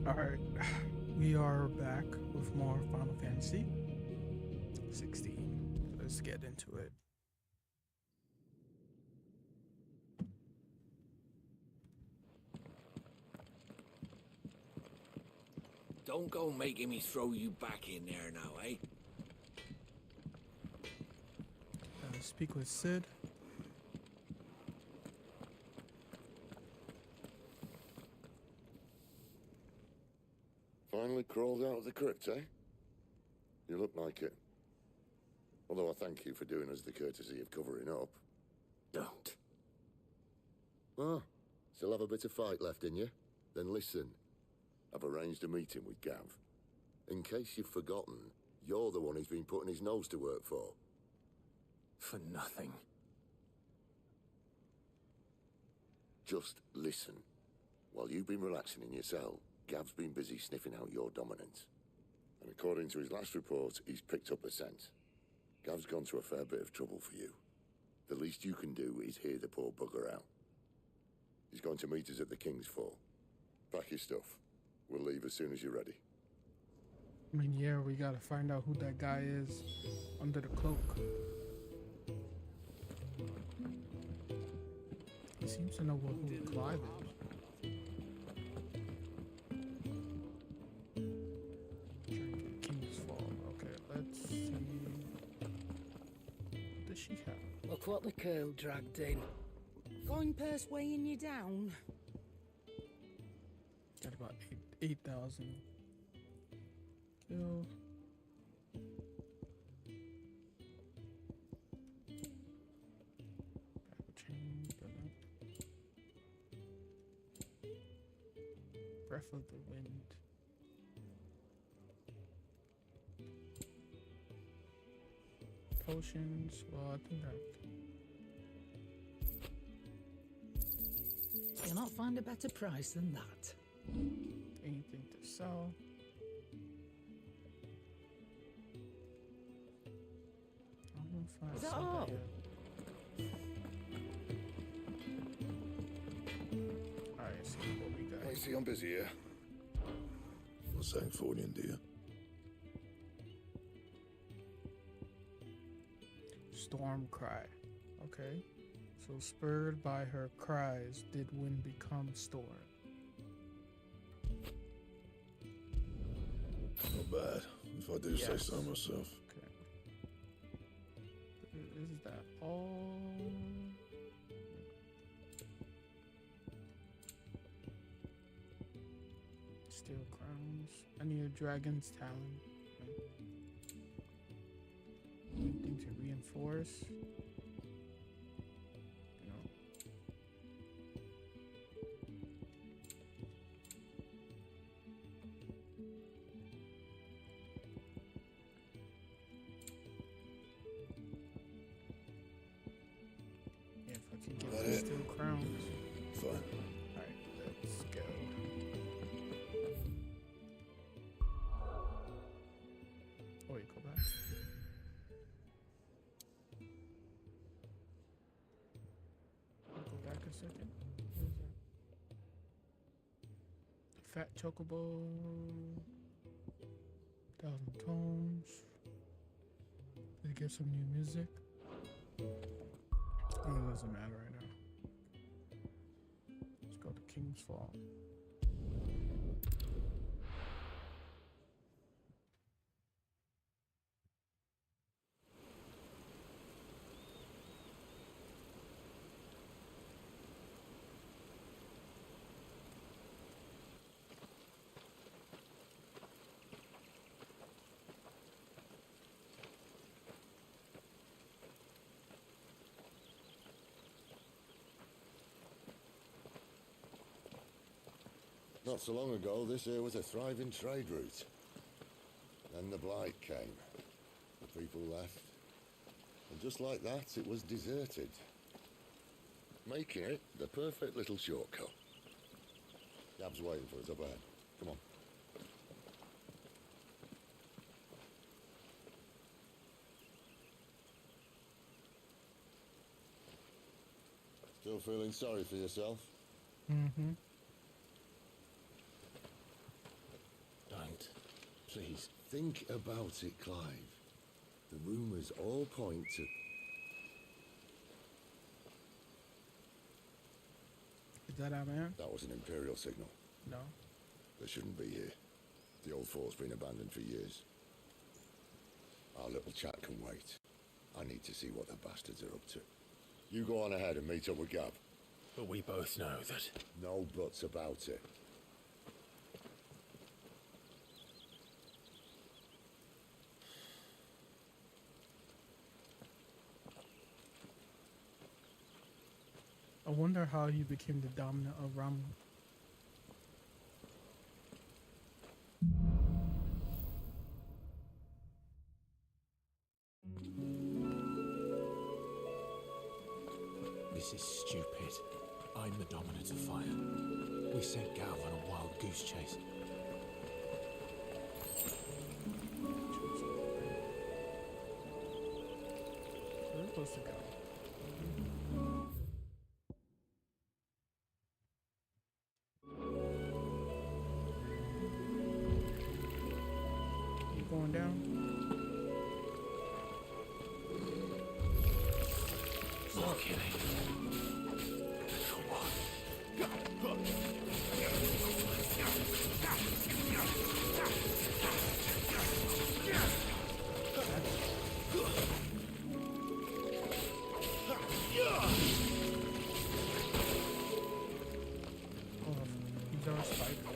Alright, we are back with more Final Fantasy 16. Let's get into it. Don't go making me throw you back in there now, eh? Speak with Sid. Finally crawled out of the crypt, eh? You look like it. Although I thank you for doing us the courtesy of covering up. Don't. Ah, still have a bit of fight left in you? Then listen. I've arranged a meeting with Gav. In case you've forgotten, you're the one he's been putting his nose to work for. For nothing. Just listen. While you've been relaxing in your cell, Gav's been busy sniffing out your dominance. And according to his last report, he's picked up a scent. Gav's gone to a fair bit of trouble for you. The least you can do is hear the poor bugger out. He's going to meet us at the King's Fall. Pack your stuff. We'll leave as soon as you're ready. I mean, yeah, we gotta find out who that guy is under the cloak. He seems to know who Clive is. King's Fall. Okay, let's see. What does she have? Look what the curl dragged in. Coin purse weighing you down. Got about 8,000. Kill. Breath of the Wind. Potions. Well, I think You'll not find a better price than that. anything to sell. I don't know if I Is that sold all? yet. Alright, see what we got. I see I'm busy here. What's that for you, dear? Storm Cry. Okay. So spurred by her cries, did wind become storm. Not bad, if I do say so myself. Okay. Is that all? Steel crowns. I need a dragon's talon. Anything to reinforce? No. Yeah, if I can get That the it? steel crowns. Fine. Alright, let's go. Oh, wait, go back. Go back a second. What is that? The Fat Chocobo. 1,000 tomes. Did it get some new music? Oh, it doesn't matter right now. Let's go to King's Fall. Not so long ago, this here was a thriving trade route. Then the blight came. The people left. And just like that, it was deserted. Making it the perfect little shortcut. Gab's waiting for us up ahead. Come on. Still feeling sorry for yourself? Mm-hmm. Please, think about it, Clive. The rumours all point to... Is that our man? That was an Imperial signal. No. They shouldn't be here. The old fort's been abandoned for years. Our little chat can wait. I need to see what the bastards are up to. You go on ahead and meet up with Gav. But we both know that... No buts about it. I wonder how he became the dominant of Ramu. This is stupid. I'm the dominant of fire. We sent Gav on a wild goose chase. Where are we supposed to go? Keep going down. More killing. For what? Oh, he's our spider.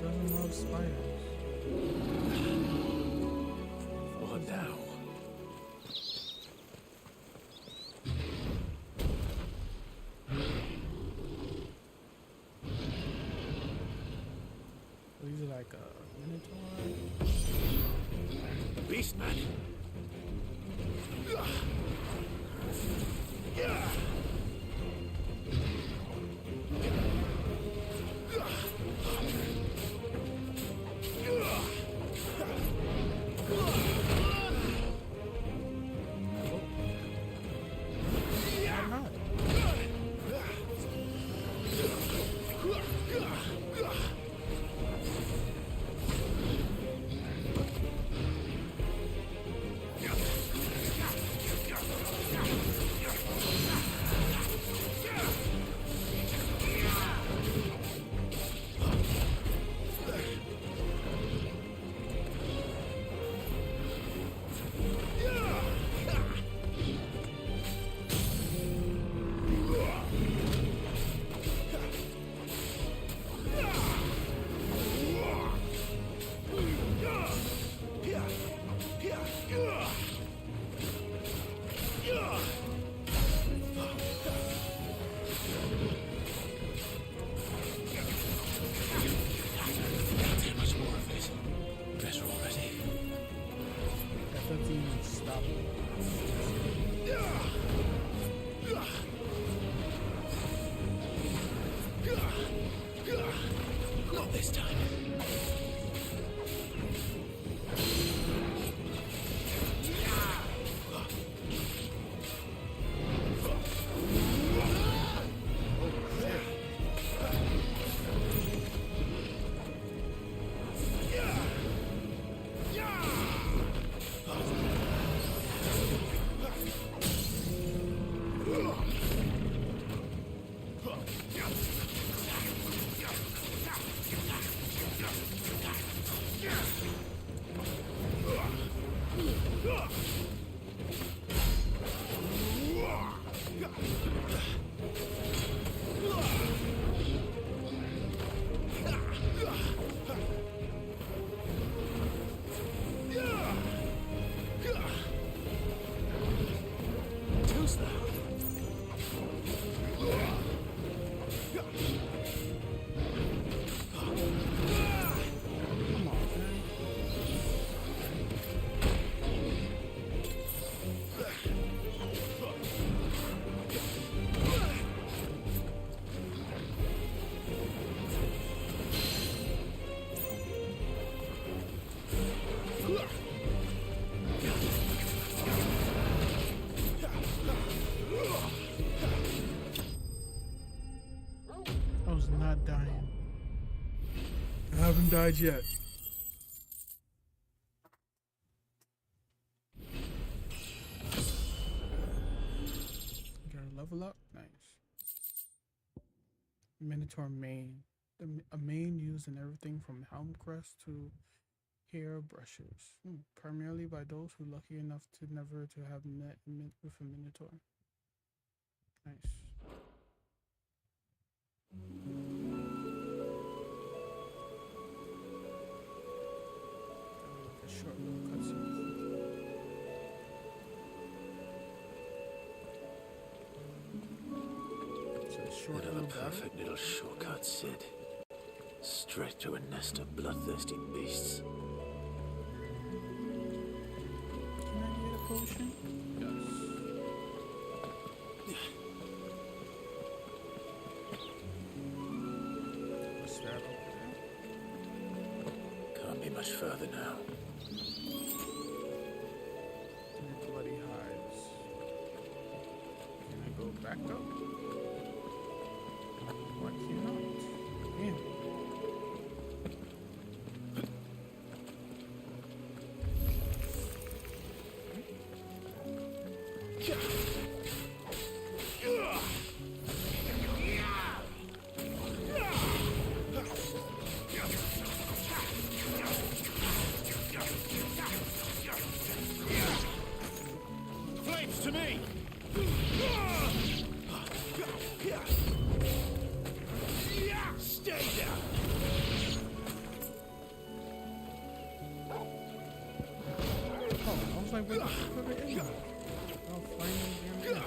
Doesn't love spiders. What now? These are like a minotaur. Beastman! I'm not. Too much more of it. Better already. That doesn't even stop. Not this time. haven't died yet. Gotta level up. Nice. Minotaur mane. A mane used in everything from helm crest to hair brushes. Primarily by those who are lucky enough to never to have met with a minotaur. Nice. A short little cutscene. Another perfect little shortcut, Sid. Straight to a nest of bloodthirsty beasts. Can I get a potion? Yes. What's that over there? Can't be much further now. Bloody hides. Can I go back up? Why cannot? Damn. Flames to me! Stay down! Oh, I was like, where the fuck are they in? Oh, finally, damn it.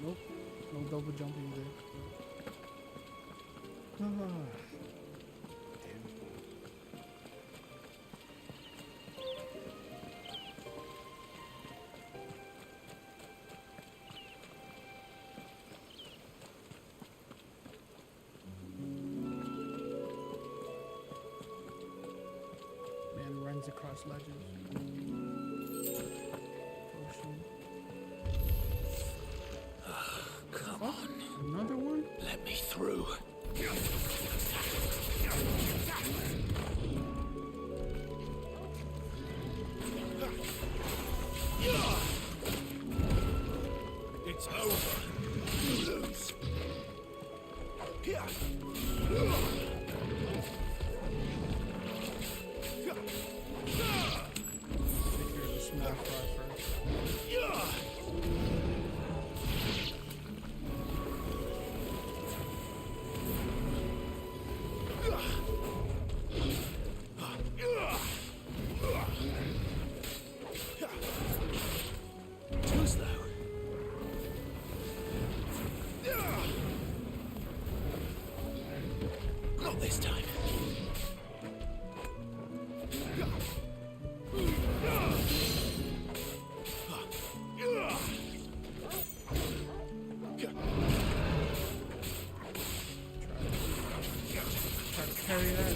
Nope, no double jumping there. Damn. Man runs across ledges. Potion. Come on. Another one? Let me through. It's over. You lose. Take care of the small fry first. Too slow. Not this time. Try to carry that.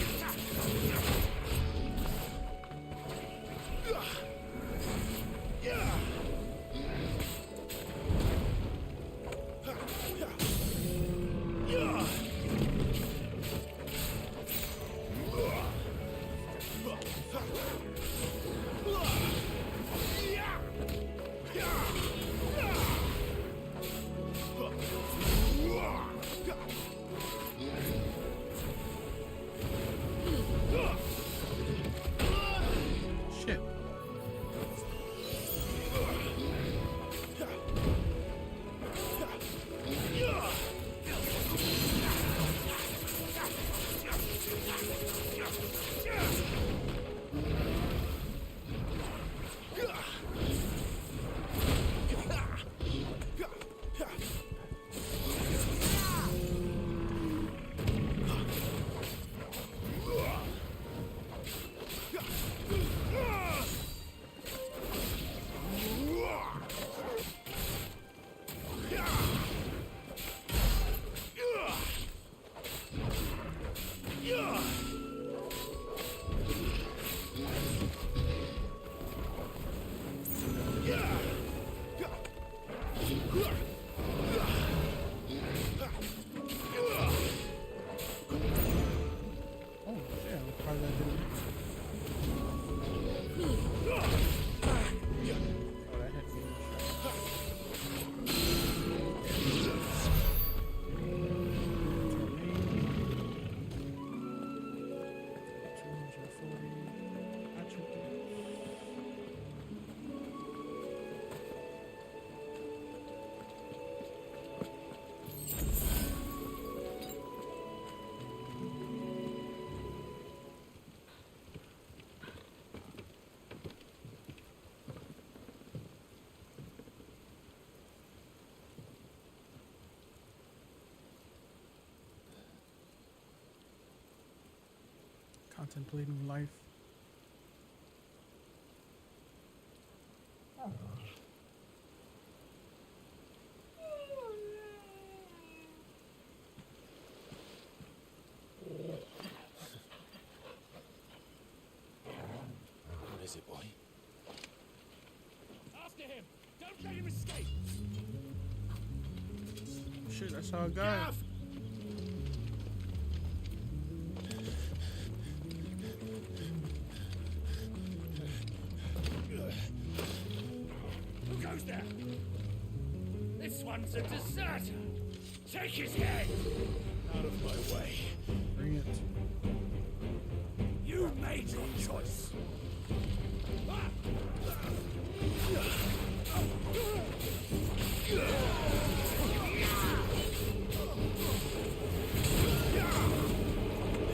contemplating life. What is it, boy? After him! Don't let him escape! Shit, that's our guy. Gav! Who goes there? This one's a deserter! Take his head! Out of my way. Bring it. You made your choice!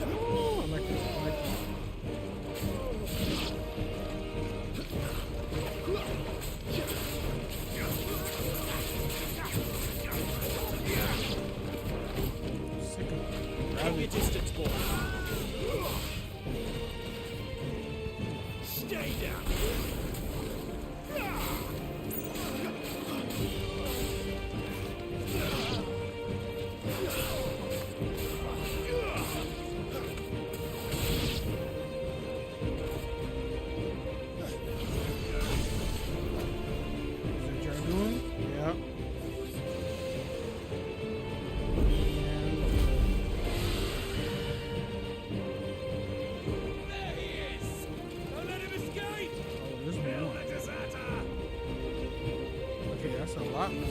Oh, I like this. I like this. Sick of gravity. Distance, boy! Stay down! Is that you're doing? Yeah. There he is! Don't let him escape! Oh, there's more. The deserter! Okay, that's a lot more.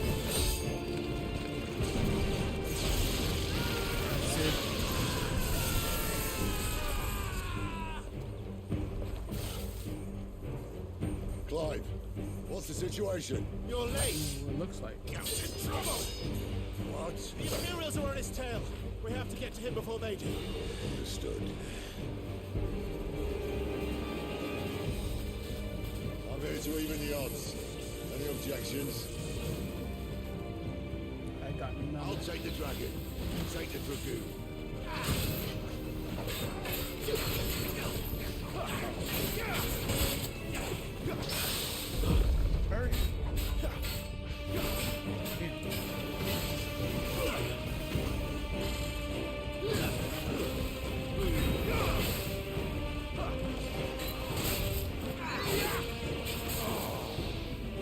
That's it. Clive, what's the situation? You're late! What it looks like. Captain Trouble! What? The Imperials are on his tail. We have to get to him before they do. Understood. I'm here to even the odds. Any objections? I got none. I'll take the dragon. You take the dragoon. Hurry.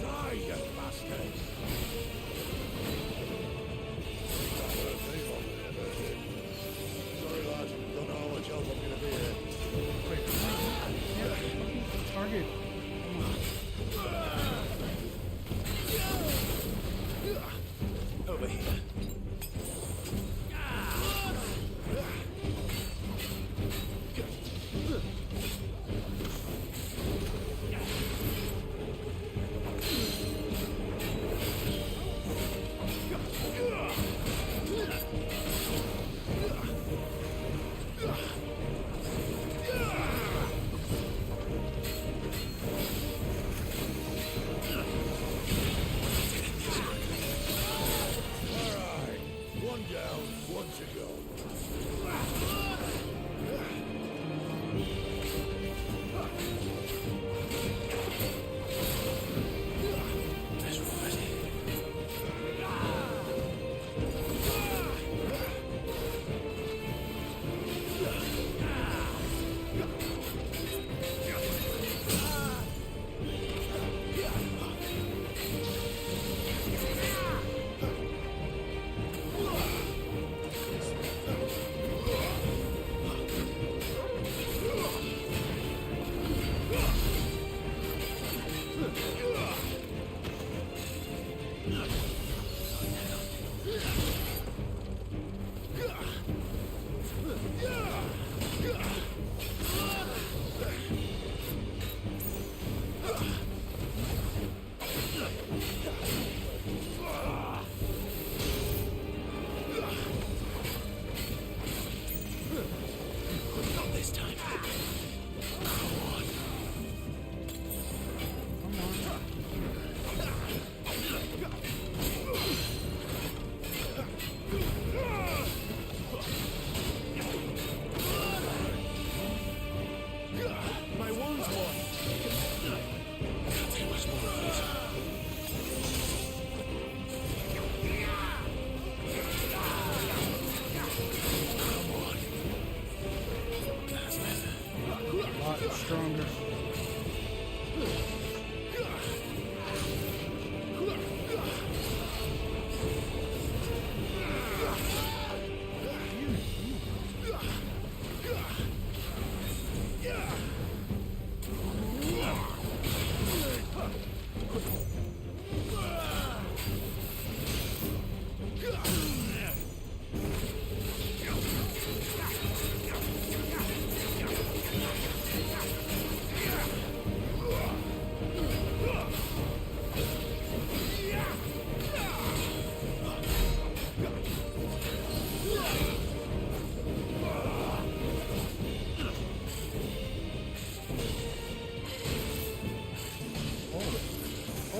Die, you bastard! Sorry, lad. Don't know how much help I'm gonna be here. Wait. Yeah, target. Come on.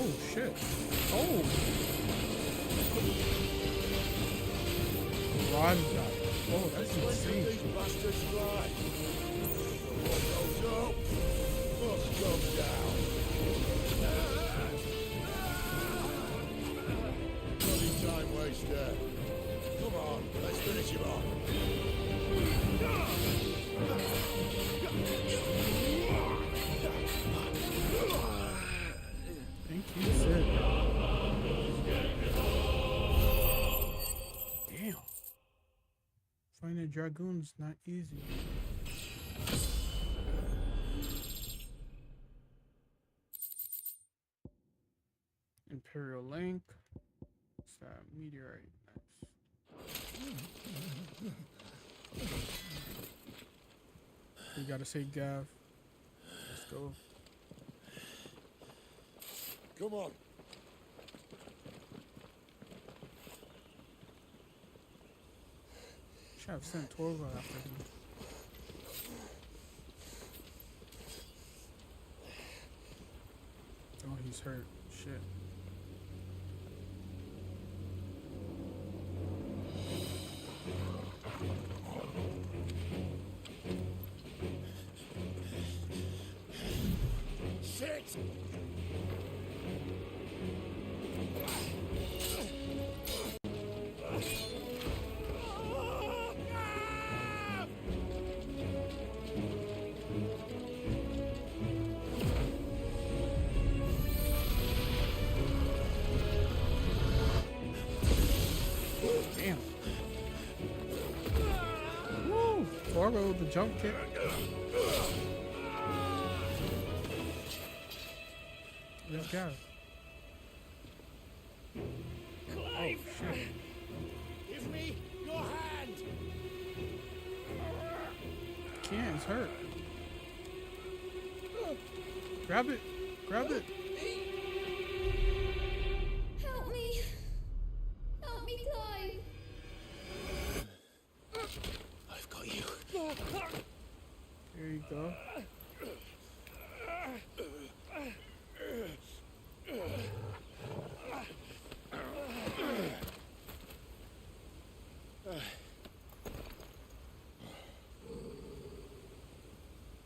Oh shit. Oh. Rod guy. Oh, that's insane. These bastards fly. What goes up must come down. Bloody time waster. Come on, let's finish him off. Thank you, Sid. Damn. Finding dragoons not easy. Imperial Link. What's that? Meteorite. Nice. We gotta say Gav. Let's go. Come on. Should have sent Torgo after him. Oh, he's hurt. Shit. Shit! Damn. Woo! Torgo with the jump kick. Let's go. Clive! Oh, shit. Give me your hand! Can't, it's hurt. Grab it. Grab it. Help me! Help me, Clive! I've got you. There you go.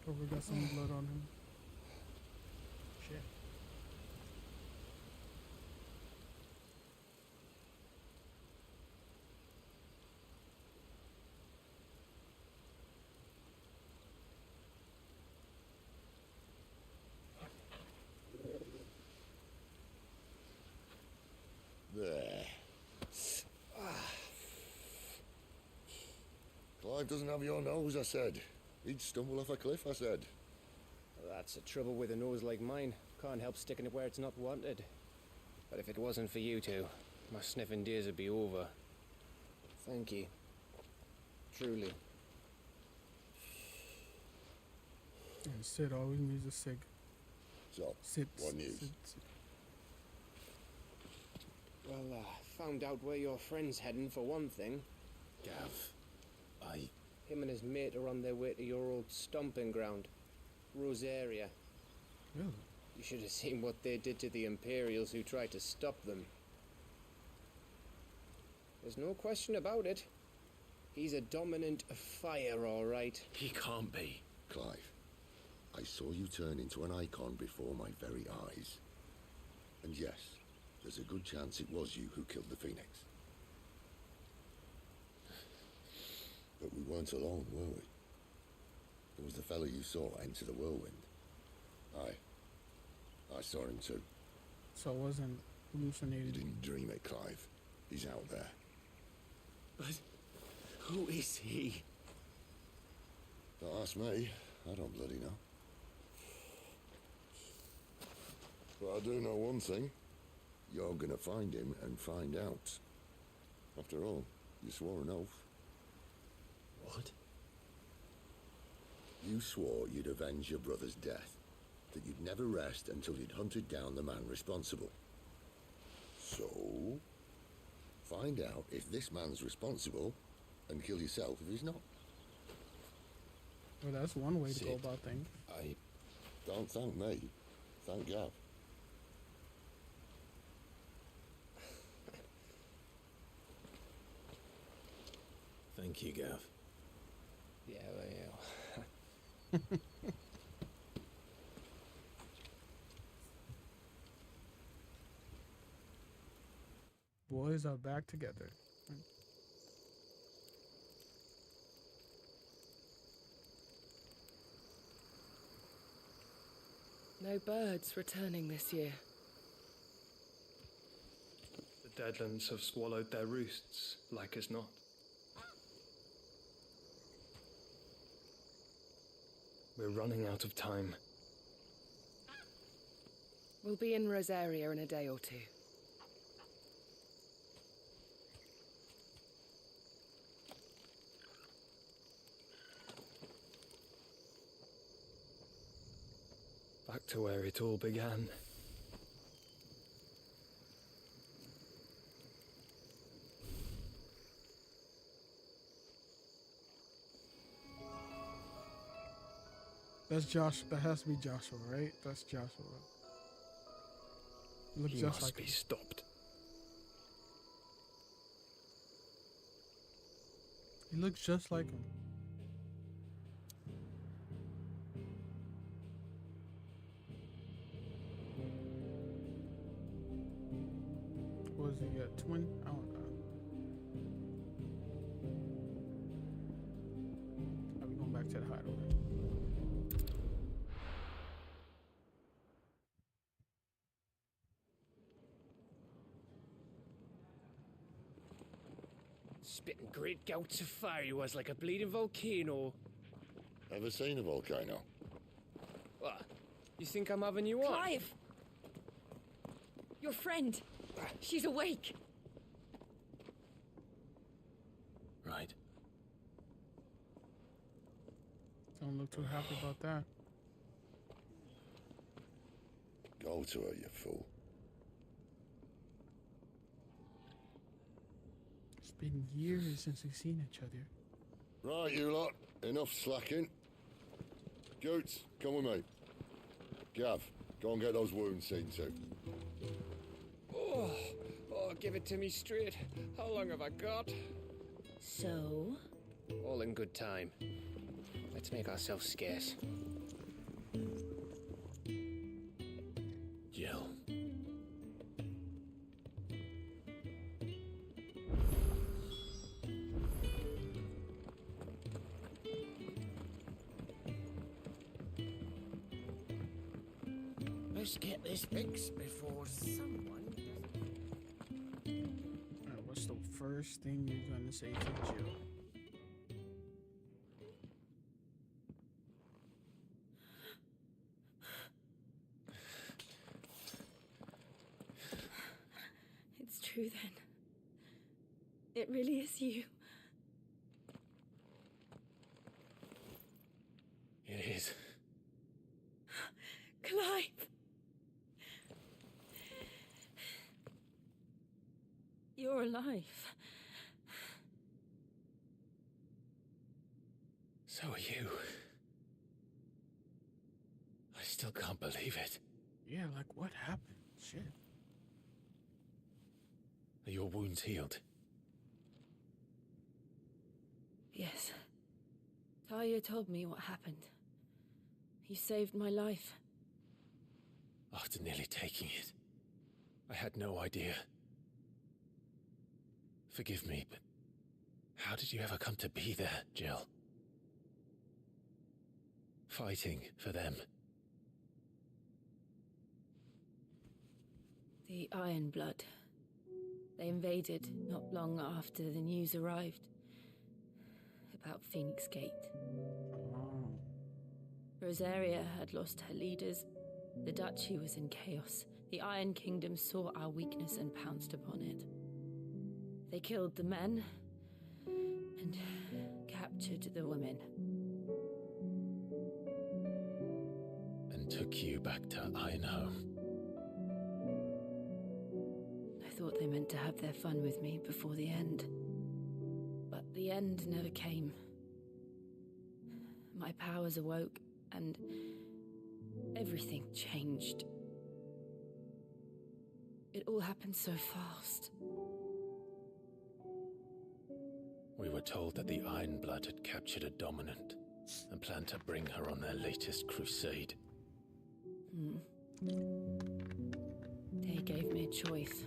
Oh, we got some blood on him. Shit. There. Clive doesn't have your nose, I said. He'd stumble off a cliff, I said. That's the trouble with a nose like mine. Can't help sticking it where it's not wanted. But if it wasn't for you two, my sniffing days would be over. Thank you. Truly. And Sid always needs a cig. So, Sid. what news? Sid. Well, found out where your friend's heading for one thing. Gav, Him and his mate are on their way to your old stomping ground, Rosaria. Really? You should have seen what they did to the Imperials who tried to stop them. There's no question about it. He's a dominant of fire, all right. He can't be. Clive, I saw you turn into an icon before my very eyes. And yes, there's a good chance it was you who killed the Phoenix. But we weren't alone, were we? There was the fellow you saw enter the whirlwind. I saw him too. So it wasn't You hallucinated. didn't dream it, Clive. He's out there. But who is he? Don't ask me. I don't bloody know. But I do know one thing. You're gonna find him and find out. After all, you swore an oath. What? You swore you'd avenge your brother's death, that you'd never rest until you'd hunted down the man responsible. So, find out if this man's responsible and kill yourself if he's not. Well, that's one way to go Sid. about things. Don't thank me. Thank Gav. Thank you, Gav. Yeah, well, yeah. Boys are back together. No birds returning this year. The Deadlands have swallowed their roosts, like as not. We're running out of time. We'll be in Rosaria in a day or two. Back to where it all began. That's Josh. That has to be Joshua, right? That's Joshua. He looks He just must like be him. stopped. He looks just like him. Was he a twin? I don't know. Are we going back to the hideaway? Spitting great gouts of fire he was, like a bleeding volcano. Ever seen a volcano? What? You think I'm having you on? Clive! Your friend! She's awake! Right. Don't look too happy about that. Go to her, you fool. It's been years since we've seen each other. Right, you lot. Enough slacking. Goots, come with me. Gav, go and get those wounds seen to. Oh, give it to me straight. How long have I got? So? All in good time. Let's make ourselves scarce. Jill. Let's get this fixed before someone... What's the first thing you're gonna say to Jill? It's true then. It really is you. It is. Clive! You're alive. So are you. I still can't believe it. Yeah, like what happened? Shit. Are your wounds healed? Yes. Talia told me what happened. You saved my life. After nearly taking it, I had no idea. Forgive me, but how did you ever come to be there, Jill? Fighting for them. The Iron Blood. They invaded not long after the news arrived about Phoenix Gate. Oh. Rosaria had lost her leaders. The Duchy was in chaos. The Iron Kingdom saw our weakness and pounced upon it. They killed the men and captured the women. And took you back to Ironhome. I thought they meant to have their fun with me before the end. But the end never came. My powers awoke and everything changed. It all happened so fast. We were told that the Ironblood had captured a dominant and planned to bring her on their latest crusade. They gave me a choice.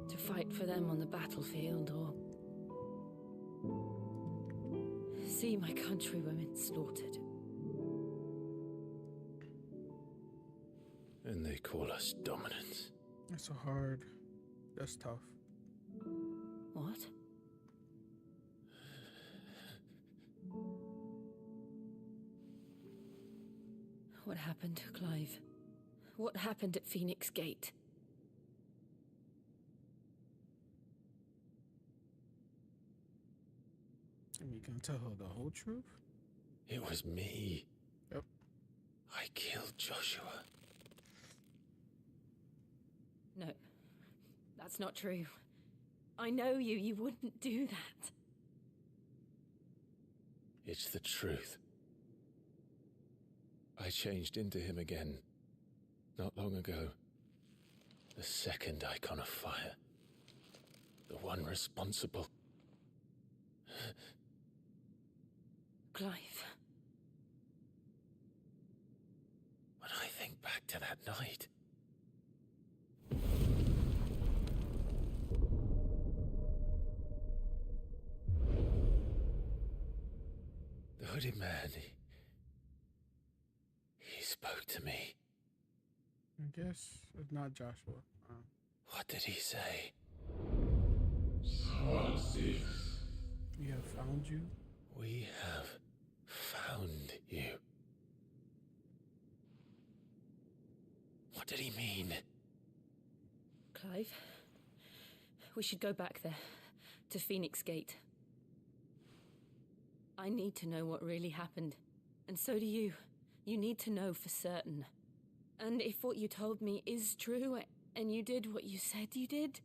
To fight for them on the battlefield or see my countrywomen slaughtered. And they call us dominants. That's that's tough. What? What happened to Clive? What happened at Phoenix Gate? And you can tell her the whole truth? It was me. Yep. I killed Joshua. No, that's not true. I know you. You wouldn't do that. It's the truth. I changed into him again, not long ago. The second icon of fire. The one responsible. Clive. When I think back to that night... The hooded man, he spoke to me. I guess it's not Joshua. What did he say? We have found you. We have found you. What did he mean? Clive, we should go back there, to Phoenix Gate. I need to know what really happened, and so do you. You need to know for certain. And if what you told me is true, and you did what you said you did,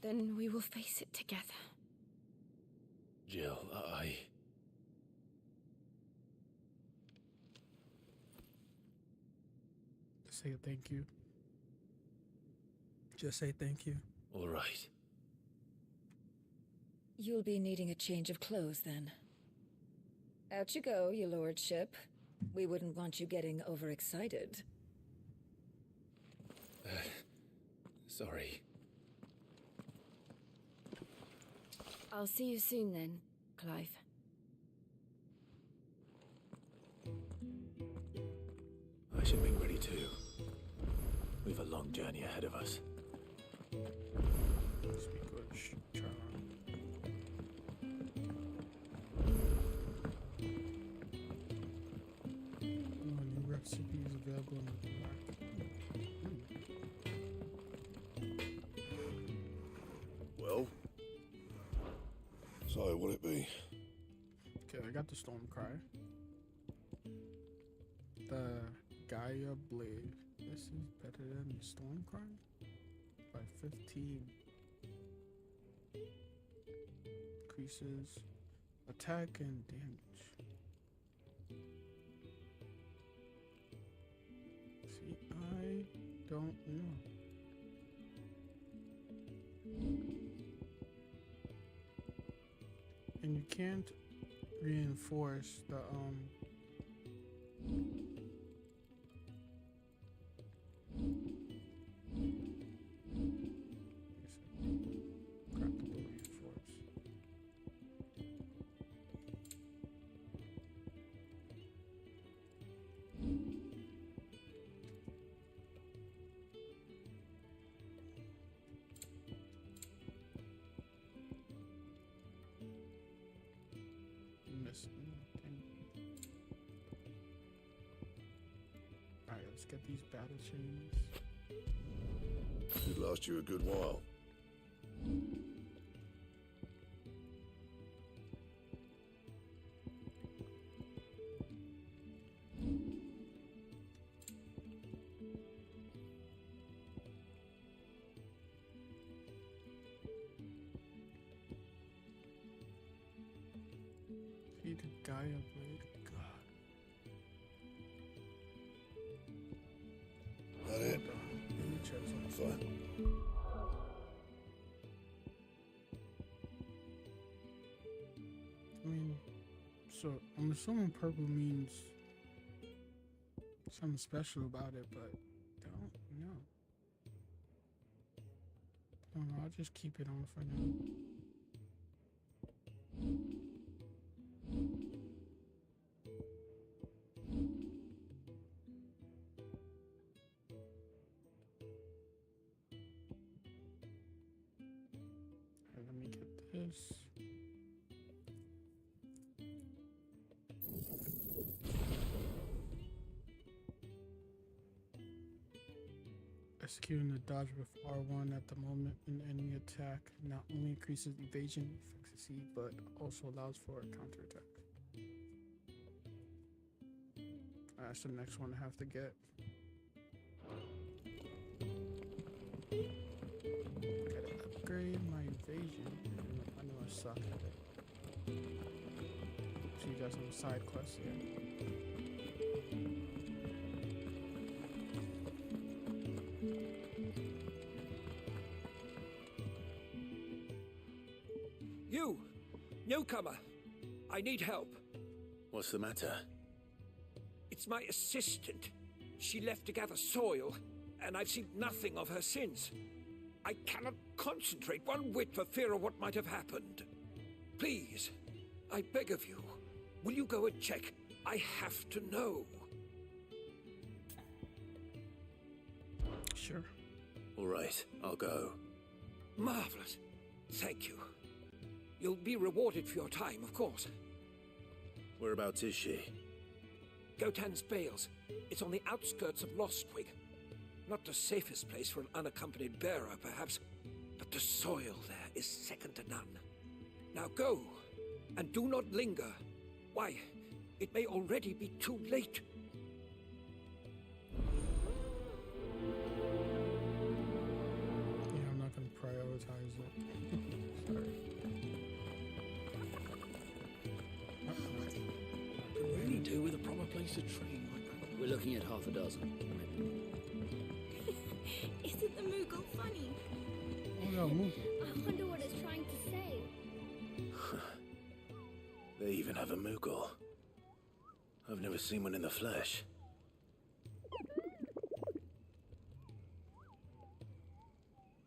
then we will face it together. Jill, Just say thank you. Just say thank you. All right. You'll be needing a change of clothes, then. Out you go, your lordship. We wouldn't want you getting overexcited. Sorry. I'll see you soon then, Clive. I should be ready too. We've a long journey ahead of us. Speak good, child. New recipes available in the back. Well? So, what'd it be? Okay, I got the Stormcry. The Gaia Blade. This is better than the Stormcry? By 15. Increases attack and damage. See, I don't know. And you can't reinforce the craftable reinforce. Missing thing. Alright, let's get these battle chains. Could last you a good while. See the Gaia Blade. God. That it? Let me check something. Fine. So I'm assuming purple means something special about it, but don't know. I don't know. I'll just keep it on for now. Let me get this. Executing the dodge with R1 at the moment in any attack not only increases evasion efficacy but also allows for a counterattack. That's the next one I have to get. Gotta upgrade my evasion. I know I suck at it. So you got some side quests here. You! Newcomer! I need help. What's the matter? It's my assistant. She left to gather soil, and I've seen nothing of her since. I cannot concentrate one whit for fear of what might have happened. Please, I beg of you, will you go and check? I have to know. Sure. All right, I'll go. Marvelous. Thank you. You'll be rewarded for your time, of course. Whereabouts is she? Gotan's Bales. It's on the outskirts of Lostwig. Not the safest place for an unaccompanied bearer, perhaps, but the soil there is second to none. Now go, and do not linger. Why, it may already be too late. Yeah, I'm not gonna prioritize it. Sorry. Could really do with a proper place to train like that. We're looking at half a dozen, maybe. Isn't the Moogle funny? Oh no, move. I wonder what it's trying to say. They even have a Moogle. I've never seen one in the flesh.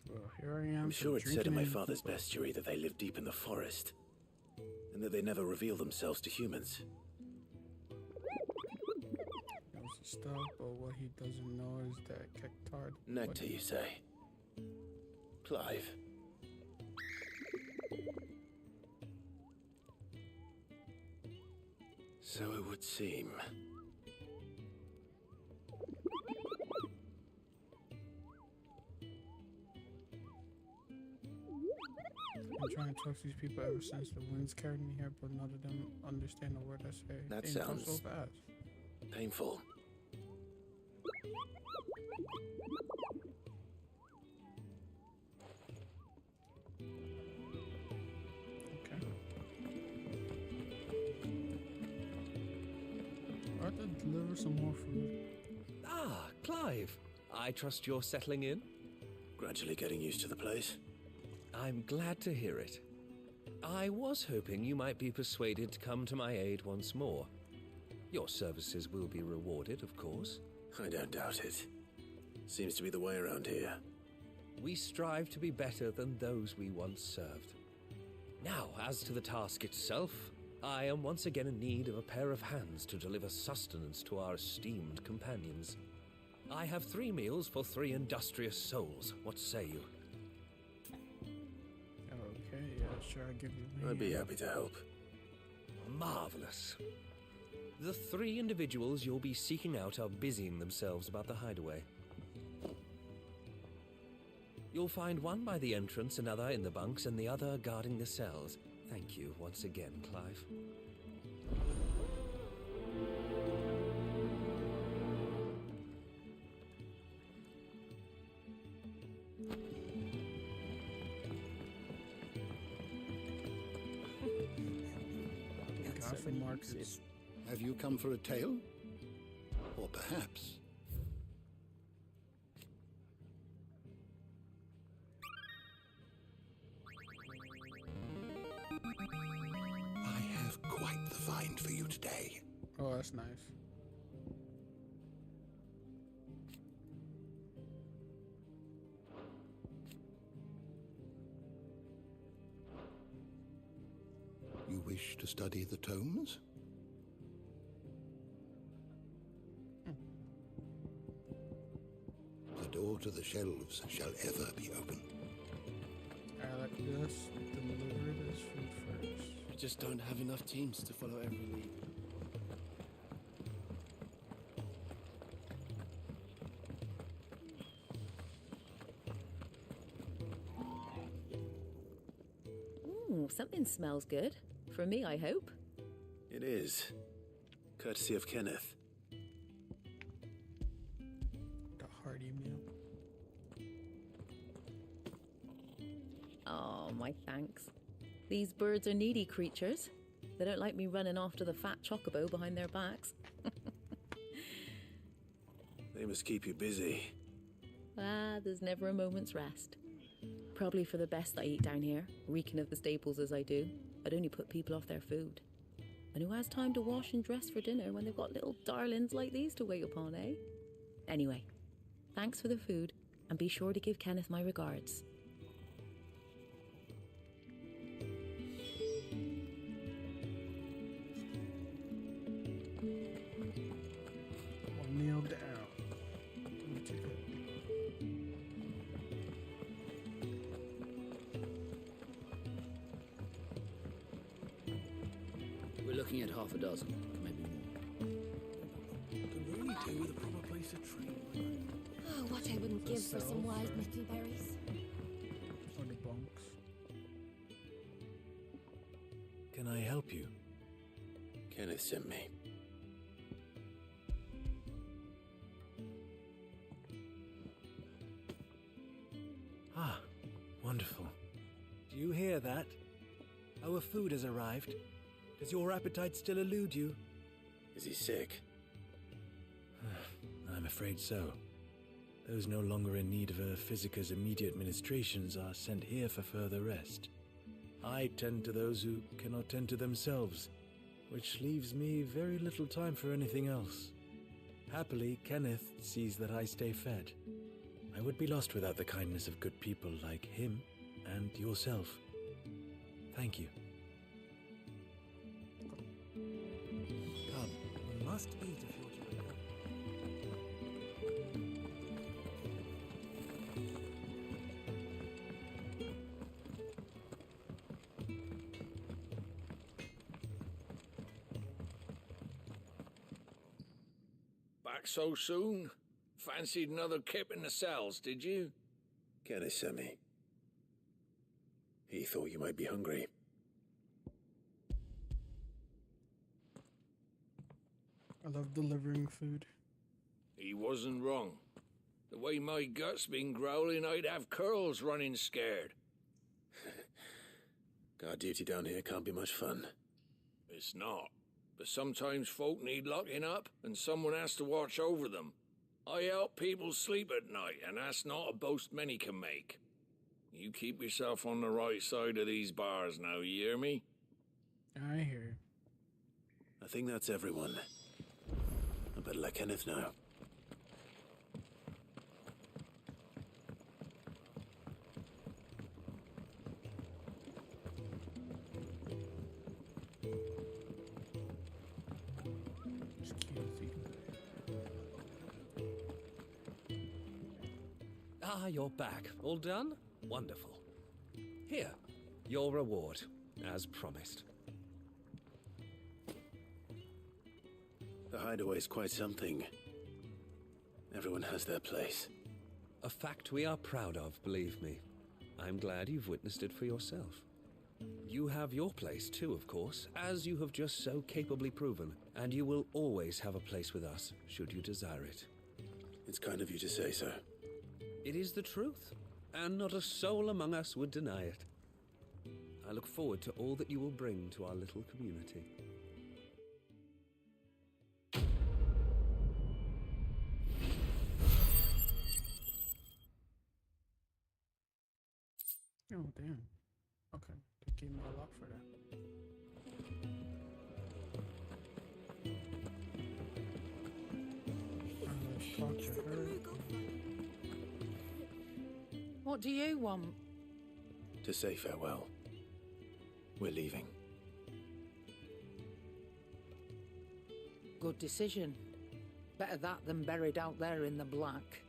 Well, here I am. I'm sure it said in my drinking father's bestiary that they live deep in the forest, and that they never reveal themselves to humans. knows his stuff, but what he doesn't know is that Kectard. GNETT, you say? Clive. So it would seem. I've been trying to talk to these people ever since the winds carried me here, but none of them understand a word I say. That They come sounds so fast. painful. Okay. I have to deliver some more food. Ah, Clive. I trust you're settling in? Gradually getting used to the place. I'm glad to hear it. I was hoping you might be persuaded to come to my aid once more. Your services will be rewarded, of course. I don't doubt it. Seems to be the way around here. We strive to be better than those we once served. Now, as to the task itself, I am once again in need of a pair of hands to deliver sustenance to our esteemed companions. I have 3 meals for 3 industrious souls. What say you? Okay, yeah, sure, I'll give you. I'd be happy to help. Marvelous. The 3 individuals you'll be seeking out are busying themselves about the hideaway. You'll find one by the entrance, another in the bunks, and the other guarding the cells. Thank you once again, Clive. Have you come for a tale? Or perhaps... I have quite the find for you. stay. Oh, that's nice. You wish to study the tomes? The door to the shelves shall ever be open. Alec, just deliver this food first. We just don't have enough teams to follow every lead. Ooh, something smells good. For me, I hope. It is. Courtesy of Kenneth. The hearty meal. Oh, my thanks. These birds are needy creatures. They don't like me running after the fat chocobo behind their backs. They must keep you busy. There's never a moment's rest. Probably for the best I eat down here, reeking of the staples as I do. I'd only put people off their food. And who has time to wash and dress for dinner when they've got little darlings like these to wait upon, eh? Anyway, thanks for the food, and be sure to give Kenneth my regards. One meal down. Let me take it. We're looking at half a dozen, maybe more. Can really do with a proper place to train. Oh, what I wouldn't give for some wild nettle berries. Or the bunks. Can I help you? Kenneth sent me. Ah, wonderful. Do you hear that? Our food has arrived. Does your appetite still elude you? Is he sick? I'm afraid so. Those no longer in need of a physicus immediate ministrations are sent here for further rest. I tend to those who cannot tend to themselves, which leaves me very little time for anything else. Happily, Kenneth sees that I stay fed. I would be lost without the kindness of good people like him and yourself. Thank you. Come, we must eat if you're to recover. Back so soon? Fancied another kip in the cells, did you? Kenneth sent me. He thought you might be hungry. I love delivering food. He wasn't wrong. The way my gut's been growling, I'd have curls running scared. Guard duty down here can't be much fun. It's not. But sometimes folk need locking up, and someone has to watch over them. I help people sleep at night, and that's not a boast many can make. You keep yourself on the right side of these bars now, you hear me? I hear. I think that's everyone. I better let Kenneth know. Ah, you're back. All done? Wonderful. Here, your reward, as promised. The hideaway's quite something. Everyone has their place. A fact we are proud of, believe me. I'm glad you've witnessed it for yourself. You have your place too, of course, as you have just so capably proven, and you will always have a place with us, should you desire it. It's kind of you to say so. It is the truth, and not a soul among us would deny it. I look forward to all that you will bring to our little community. Oh, damn. Okay, they gave me a lot for that. talk to her. What do you want? To say farewell. We're leaving. Good decision. Better that than buried out there in the black.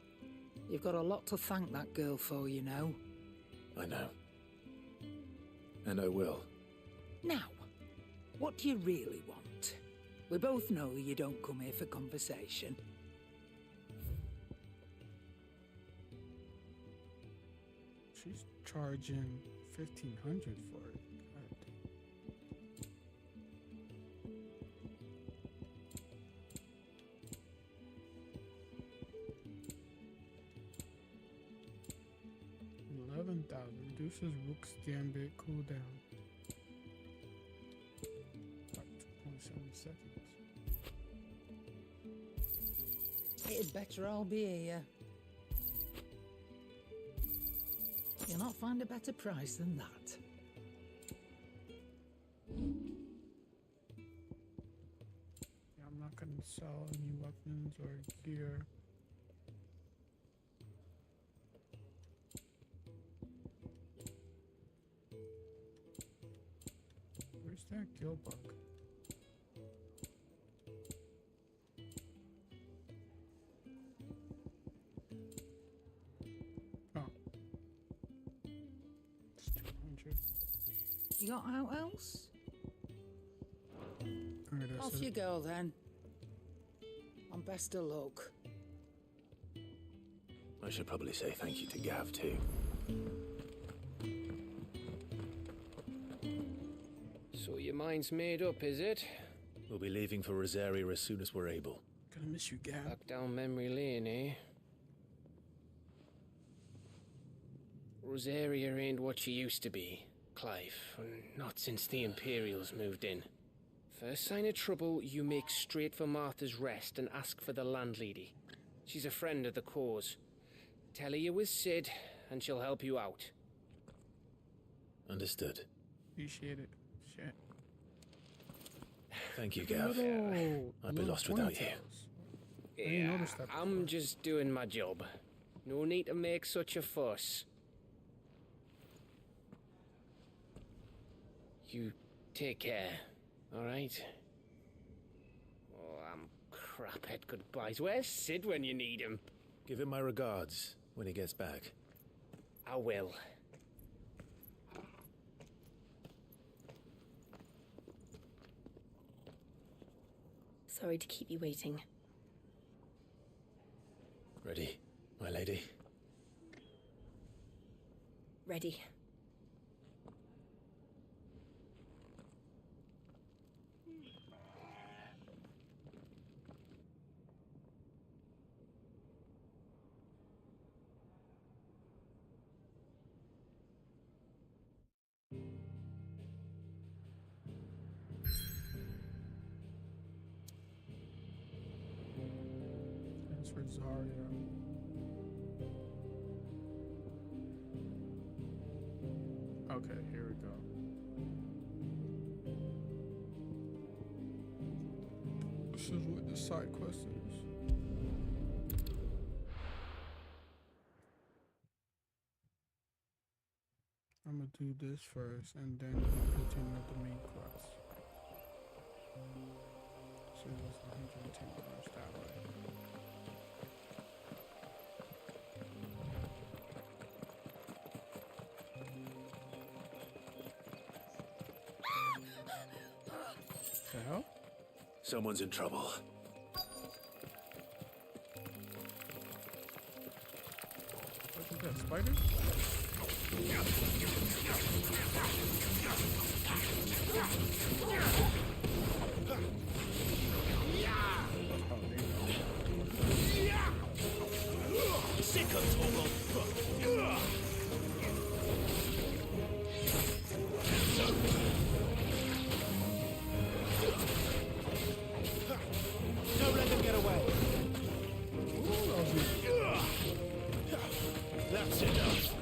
You've got a lot to thank that girl for, you know. I know. And I will. Now, what do you really want? We both know you don't come here for conversation. She's charging 1,500 for it. God. $11,000 reduces Rook's Gambit cooldown. Like 2.7 seconds. It'd better all be here. You'll not find a better price than that. Yeah, I'm not gonna sell any weapons or gear. Where's that gill bug? You got out else? Off you go then. And best of luck. I should probably say thank you to Gav too. So your mind's made up, is it? We'll be leaving for Rosaria as soon as we're able. Gonna miss you, Gav. Back down memory lane, eh? Rosaria ain't what she used to be, Clive. Not since the Imperials moved in. First sign of trouble, you make straight for Martha's Rest and ask for the landlady. She's a friend of the cause. Tell her you was Sid, and she'll help you out. Understood. Appreciate it. Shit. Thank you, Gav. I'd be lost without you. Yeah, I'm just doing my job. No need to make such a fuss. You take care, alright? Oh, I'm crap at goodbyes. Where's Sid when you need him? Give him my regards when he gets back. I will. Sorry to keep you waiting. Ready, my lady? Ready. That's for Zarya. Okay, here we go. This is what the side quest is. I'm gonna do this first and then continue with the main quest. So it was 110 hours that way. The hell? Someone's in trouble. What is that, spider? Sick of Togo. Don't let them get away. That's enough.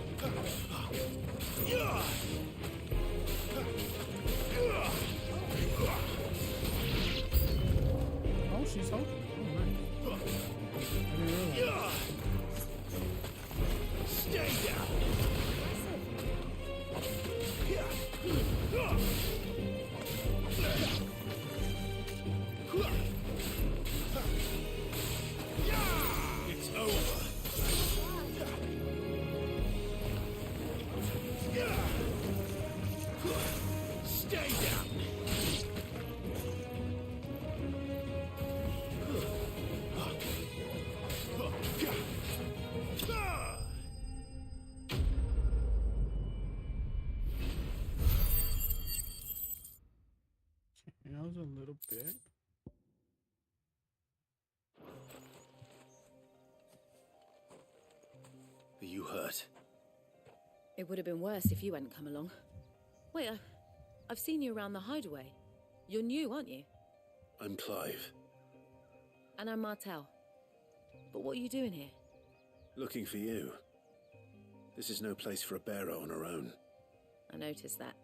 Oh, she's helping. Oh, nice. I didn't realize Are you hurt? It would have been worse if you hadn't come along. Wait, I've seen you around the hideaway. You're new, aren't you? I'm Clive. And I'm Martel. But what are you doing here? Looking for you. This is no place for a bearer on her own. I noticed that.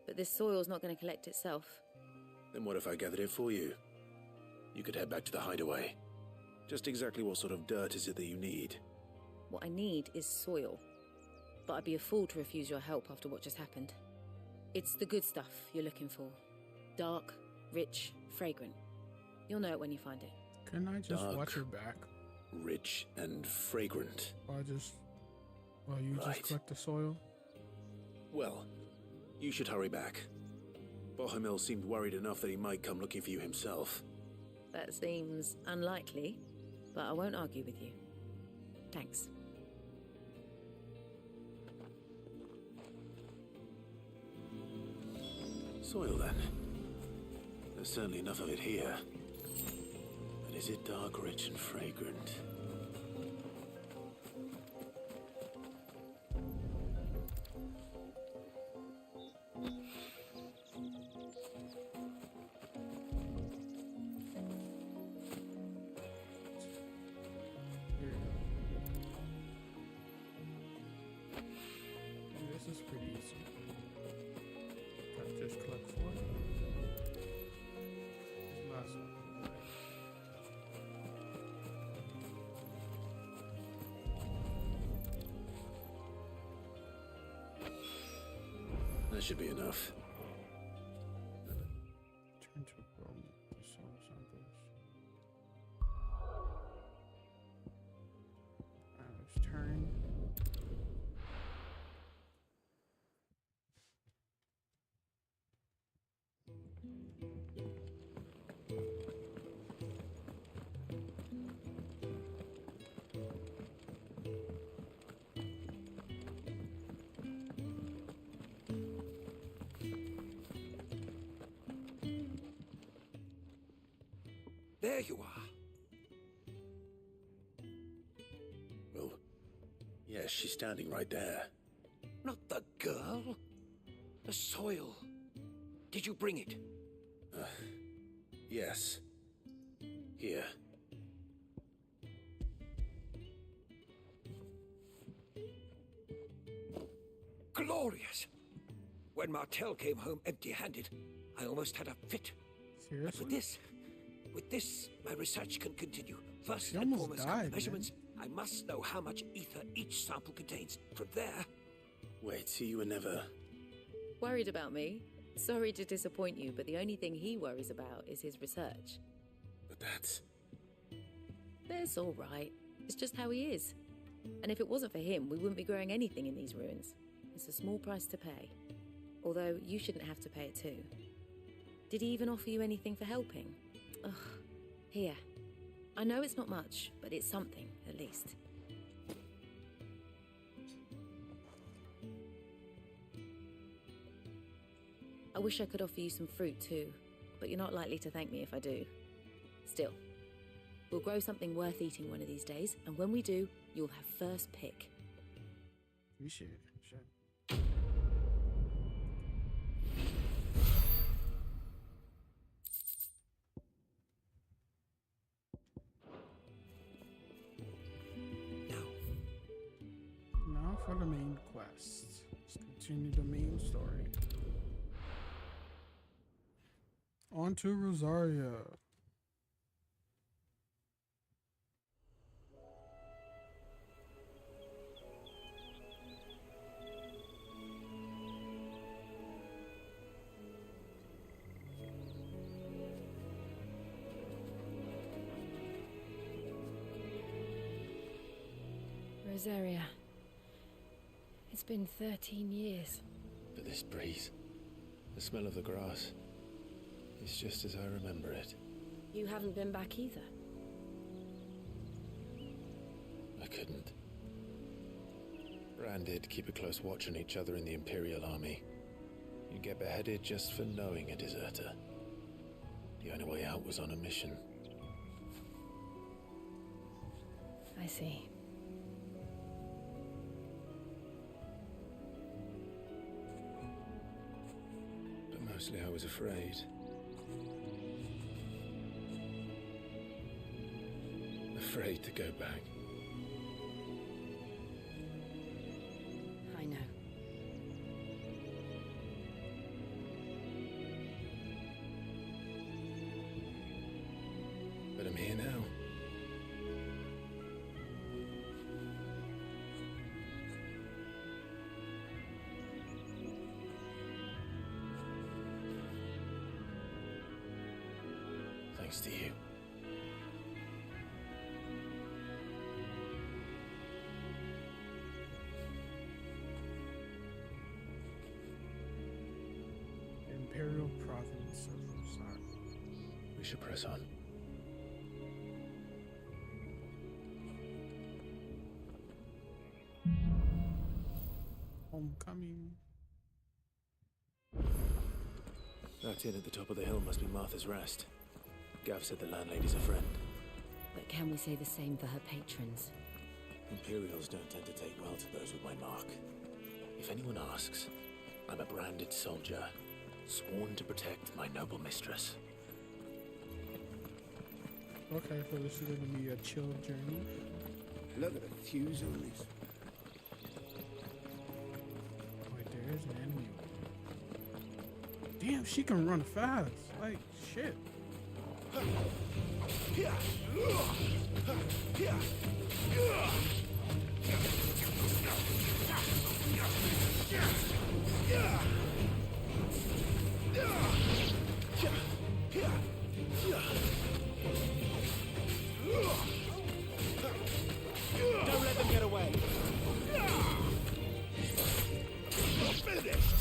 But this soil's not going to collect itself. Then what if I gathered it for you? You could head back to the hideaway. Just exactly what sort of dirt is it that you need? What I need is soil. But I'd be a fool to refuse your help after what just happened. It's the good stuff you're looking for. Dark, rich, fragrant. You'll know it when you find it. Can I just Dark, watch your back? Rich and fragrant. While you Right. just collect the soil? Well, you should hurry back. Bohemil seemed worried enough that he might come looking for you himself. That seems unlikely, but I won't argue with you. Thanks. Soil, then. There's certainly enough of it here. But is it dark, rich, and fragrant? This is pretty easy. Can I just collect 4? Last one. That should be enough. Turn to grow the soil samples. Let's turn. There you are. Well, yes, she's standing right there. Not the girl. The soil. Did you bring it? Yes. Here. Glorious. When Martel came home empty-handed, I almost had a fit. Seriously? But with this, my research can continue. First She and almost foremost, died, measurements. I must know how much ether each sample contains. From there... Wait, so you were never... Worried about me? Sorry to disappoint you, but the only thing he worries about is his research. But that's... That's all right. It's just how he is. And if it wasn't for him, we wouldn't be growing anything in these ruins. It's a small price to pay. Although, you shouldn't have to pay it too. Did he even offer you anything for helping? Ugh. Here. I know it's not much, but it's something, at least. I wish I could offer you some fruit too, but you're not likely to thank me if I do. Still, we'll grow something worth eating one of these days, and when we do, you'll have first pick. We should. Now for the main quest. Let's continue the main story. On to Rosaria. Rosaria. It's been 13 years. But this breeze, the smell of the grass, it's just as I remember it. You haven't been back either. I couldn't. Rand did keep a close watch on each other in the Imperial Army. You'd get beheaded just for knowing a deserter. The only way out was on a mission. I see. Mostly I was afraid. Afraid to go back. I know. But I'm here now. Thanks to you. Imperial Province of Rosar. We should press on. Homecoming. That inn at the top of the hill must be Martha's Rest. Gav said the landlady's a friend. But can we say the same for her patrons? Imperials don't tend to take well to those with my mark. If anyone asks, I'm a branded soldier, sworn to protect my noble mistress. Okay, so this is going to be a chill journey. Look at the fuse on this. Wait, there is an enemy. Damn, she can run fast. Like, shit. Don't let them get away. You're finished.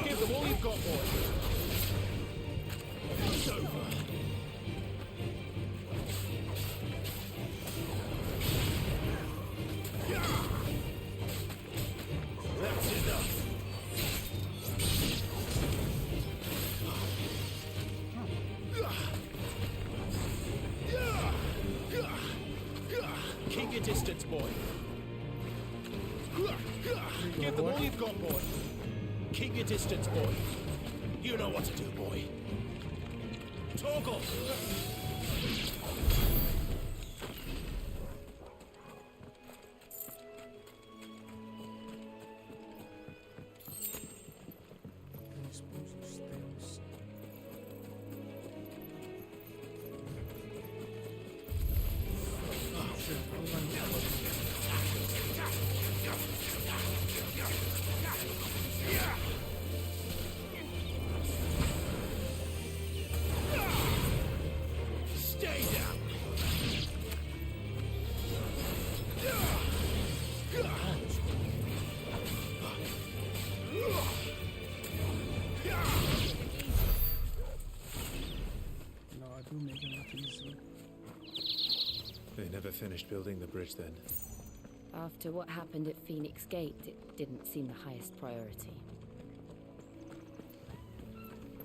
Give them all you've got, boy. It's over. That's enough. Keep your distance, boy. Give them all you've got, boy. Keep your distance, boy. You know what to do, boy. Toggle. Stay down. No, I do make it look easy. They never finished building the bridge then. After what happened at Phoenix Gate, it didn't seem the highest priority.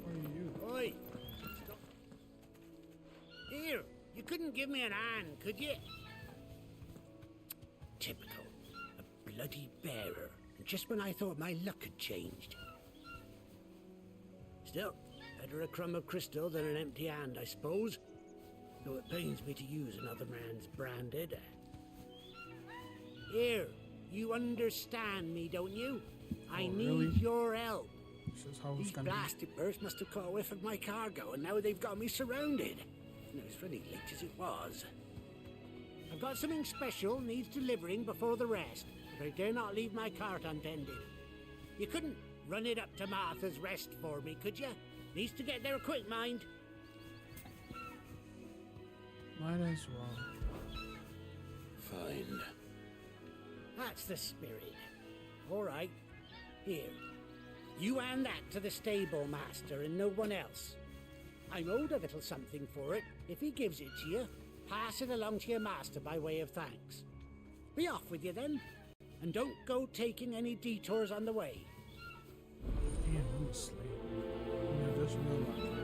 What are you? Oi. Stop. Here, you couldn't give me an hand, could you? Typical. A bloody bearer. Just when I thought my luck had changed. Still, better a crumb of crystal than an empty hand, I suppose. Though it pains me to use another man's branded. Here, you understand me, don't you? I need really? your help. This is how it's These gonna blasted birds must have caught a whiff of my cargo, and now they've got me surrounded. And it was really late as it was. I've got something special needs delivering before the rest, but I dare not leave my cart untended. You couldn't run it up to Martha's Rest for me, could you? Needs to get there quick, mind. Might as well. Fine. That's the spirit. All right. Here. You hand that to the stable master and no one else. I'm owed a little something for it. If he gives it to you, pass it along to your master by way of thanks. Be off with you then. And don't go taking any detours on the way. Damn, I'm asleep. Yeah, just realized.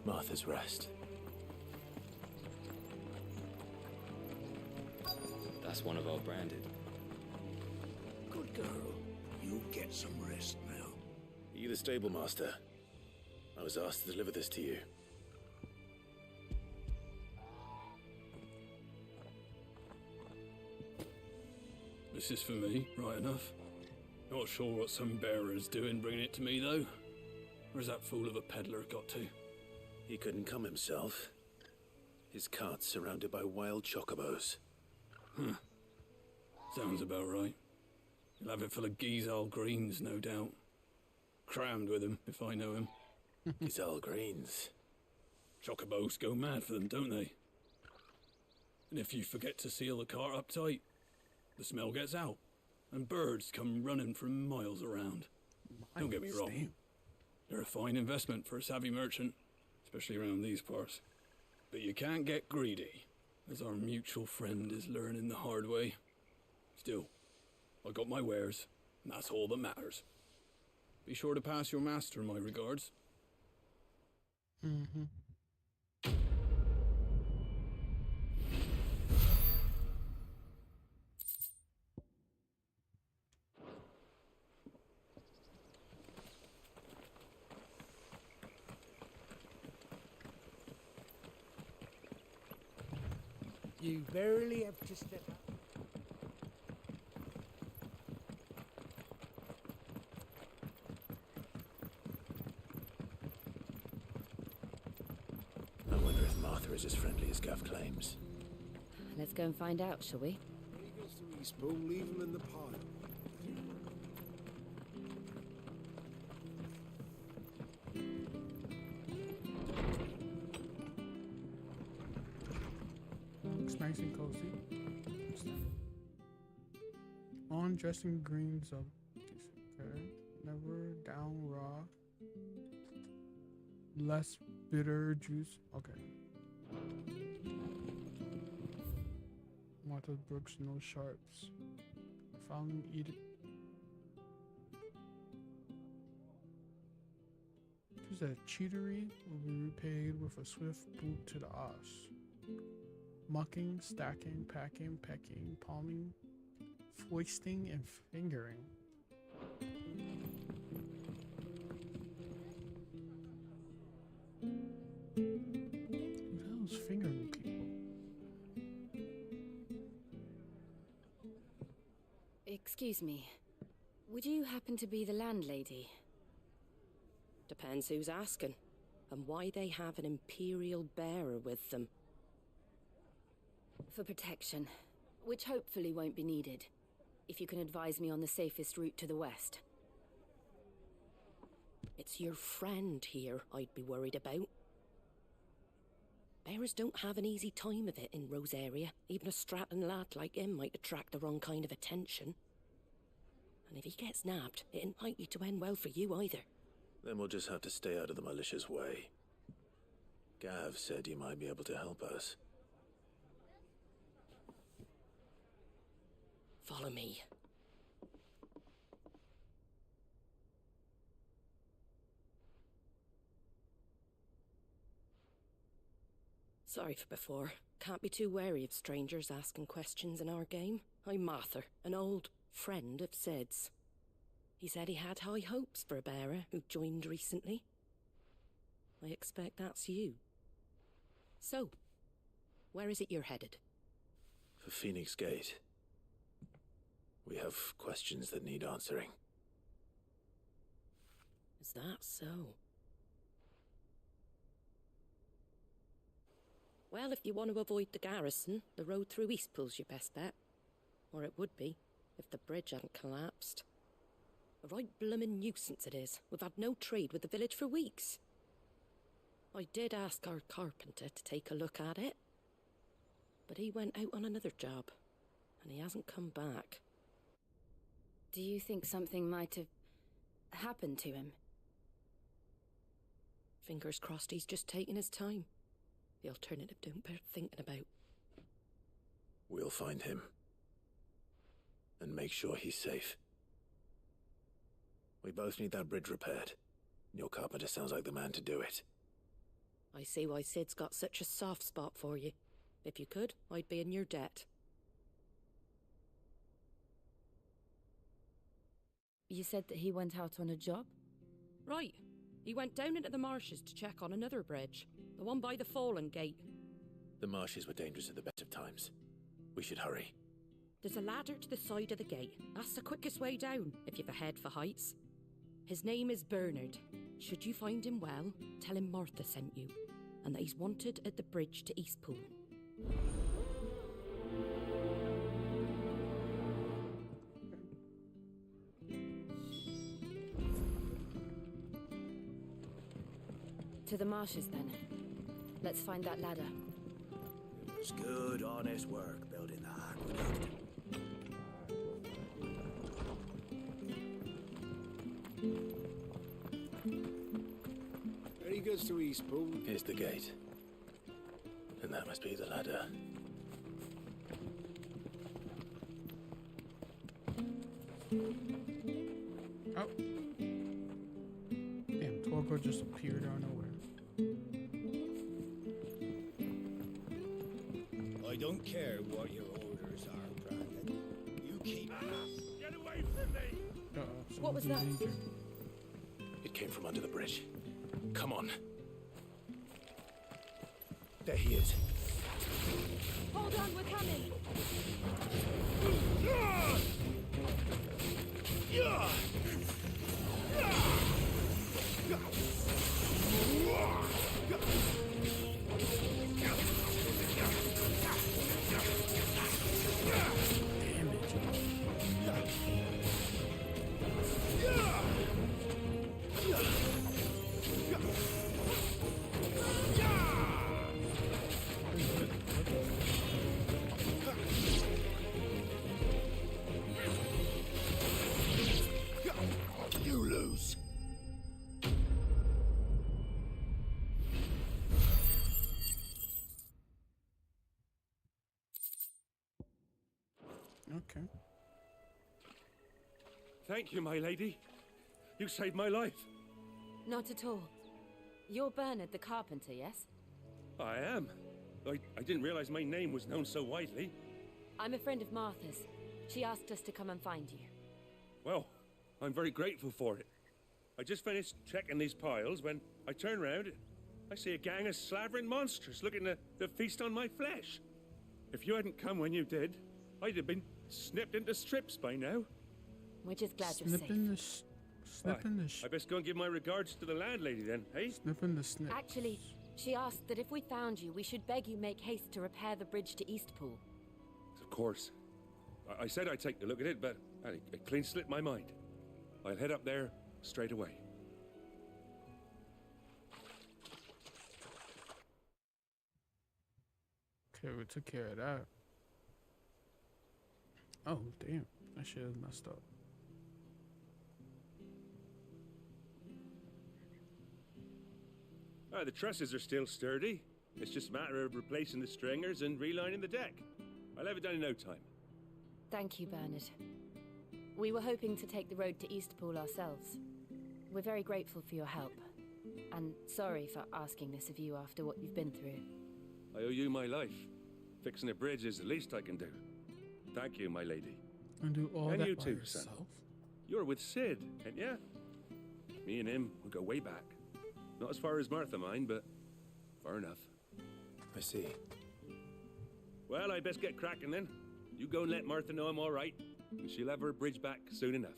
Martha's Rest. That's one of our branded. Good girl. You get some rest now. Are you the stable master? I was asked to deliver this to you. This is for me, right enough. Not sure what some bearer's doing bringing it to me, though. Where's that fool of a peddler got to? He couldn't come himself. His cart's surrounded by wild chocobos. Huh. Sounds about right. He'll have it full of Gizal greens, no doubt. Crammed with him, if I know him. Gizal greens? Chocobos go mad for them, don't they? And if you forget to seal the cart up tight, the smell gets out, and birds come running from miles around. Don't get me wrong. They're a fine investment for a savvy merchant, especially around these parts. But you can't get greedy, as our mutual friend is learning the hard way. Still, I got my wares, and that's all that matters. Be sure to pass your master my regards. Mm-hmm. You barely have to step out. I wonder if Martha is as friendly as Gav claims. Let's go and find out, shall we? When he gets to respawn, leave him in the pile. Looks nice and cozy. On dressing greens of okay. Never down raw. Less bitter juice. Okay. Martha Brooks, no sharps. Found him eat it. Who's that? Cheatery will be repaid with a swift boot to the ass. Mucking, stacking, packing, pecking, palming, foisting, and fingering. Who the hell's fingering people? Excuse me. Would you happen to be the landlady? Depends who's asking, and why they have an Imperial bearer with them. For protection, which hopefully won't be needed. If you can advise me on the safest route to the west. It's your friend here I'd be worried about. Bearers don't have an easy time of it in Rosaria. Even a Stratton lad like him might attract the wrong kind of attention. And if he gets nabbed, it ain't likely to end well for you either. Then we'll just have to stay out of the malicious way. Gav said he might be able to help us. Follow me. Sorry for before. Can't be too wary of strangers asking questions in our game. I'm Martha, an old friend of Sid's. He said he had high hopes for a bearer who joined recently. I expect that's you. So, where is it you're headed? For Phoenix Gate. We have questions that need answering. Is that so? Well, if you want to avoid the garrison, the road through Eastpool's your best bet. Or it would be, if the bridge hadn't collapsed. A right bloomin' nuisance it is. We've had no trade with the village for weeks. I did ask our carpenter to take a look at it. But he went out on another job, and he hasn't come back. Do you think something might have happened to him? Fingers crossed he's just taking his time. The alternative don't bear thinking about. We'll find him. And make sure he's safe. We both need that bridge repaired. Your carpenter sounds like the man to do it. I see why Sid's got such a soft spot for you. If you could, I'd be in your debt. You said that he went out on a job? Right. He went down into the marshes to check on another bridge. The one by the Fallen Gate. The marshes were dangerous at the best of times. We should hurry. There's a ladder to the side of the gate. That's the quickest way down, if you've a head for heights. His name is Bernard. Should you find him well, tell him Martha sent you, and that he's wanted at the bridge to Eastpool. To the marshes, then. Let's find that ladder. It was good, honest work building the aqueduct. Where he goes to Eastpool? Here's the gate. And that must be the ladder. Oh. Damn, Torgo just appeared out of nowhere. I don't care what your orders are, Brandon. You keep... Get away from me! What was that? It came from under the bridge. Come on. There he is. Hold on, we're coming! You lose. Okay. Thank you, my lady. You saved my life. Not at all. You're Bernard the carpenter, yes? I am. I didn't realize my name was known so widely. I'm a friend of Martha's. She asked us to come and find you. Well, I'm very grateful for it. I just finished checking these piles when I turn around. I see a gang of slavering monsters looking to feast on my flesh. If you hadn't come when you did, I'd have been snipped into strips by now. We're just glad you're safe. I best go and give my regards to the landlady then, hey? Snipping the snip. Actually, she asked that if we found you, we should beg you make haste to repair the bridge to Eastpool. Of course. I said I'd take a look at it, but it clean slipped my mind. I'll head up there straight away. Okay, we took care of that. Oh, damn. That shit is messed up. The trusses are still sturdy. It's just a matter of replacing the stringers and relining the deck. I'll have it done in no time. Thank you, Bernard. We were hoping to take the road to Eastpool ourselves. We're very grateful for your help. And sorry for asking this of you after what you've been through. I owe you my life. Fixing a bridge is the least I can do. Thank you, my lady. And do all and that you by too, yourself? son. You're with Sid, ain't ya? Me and him, we go way back. Not as far as Martha, mind, but far enough. I see. Well, I best get cracking then. You go and let Martha know I'm all right, and she'll have her bridge back soon enough.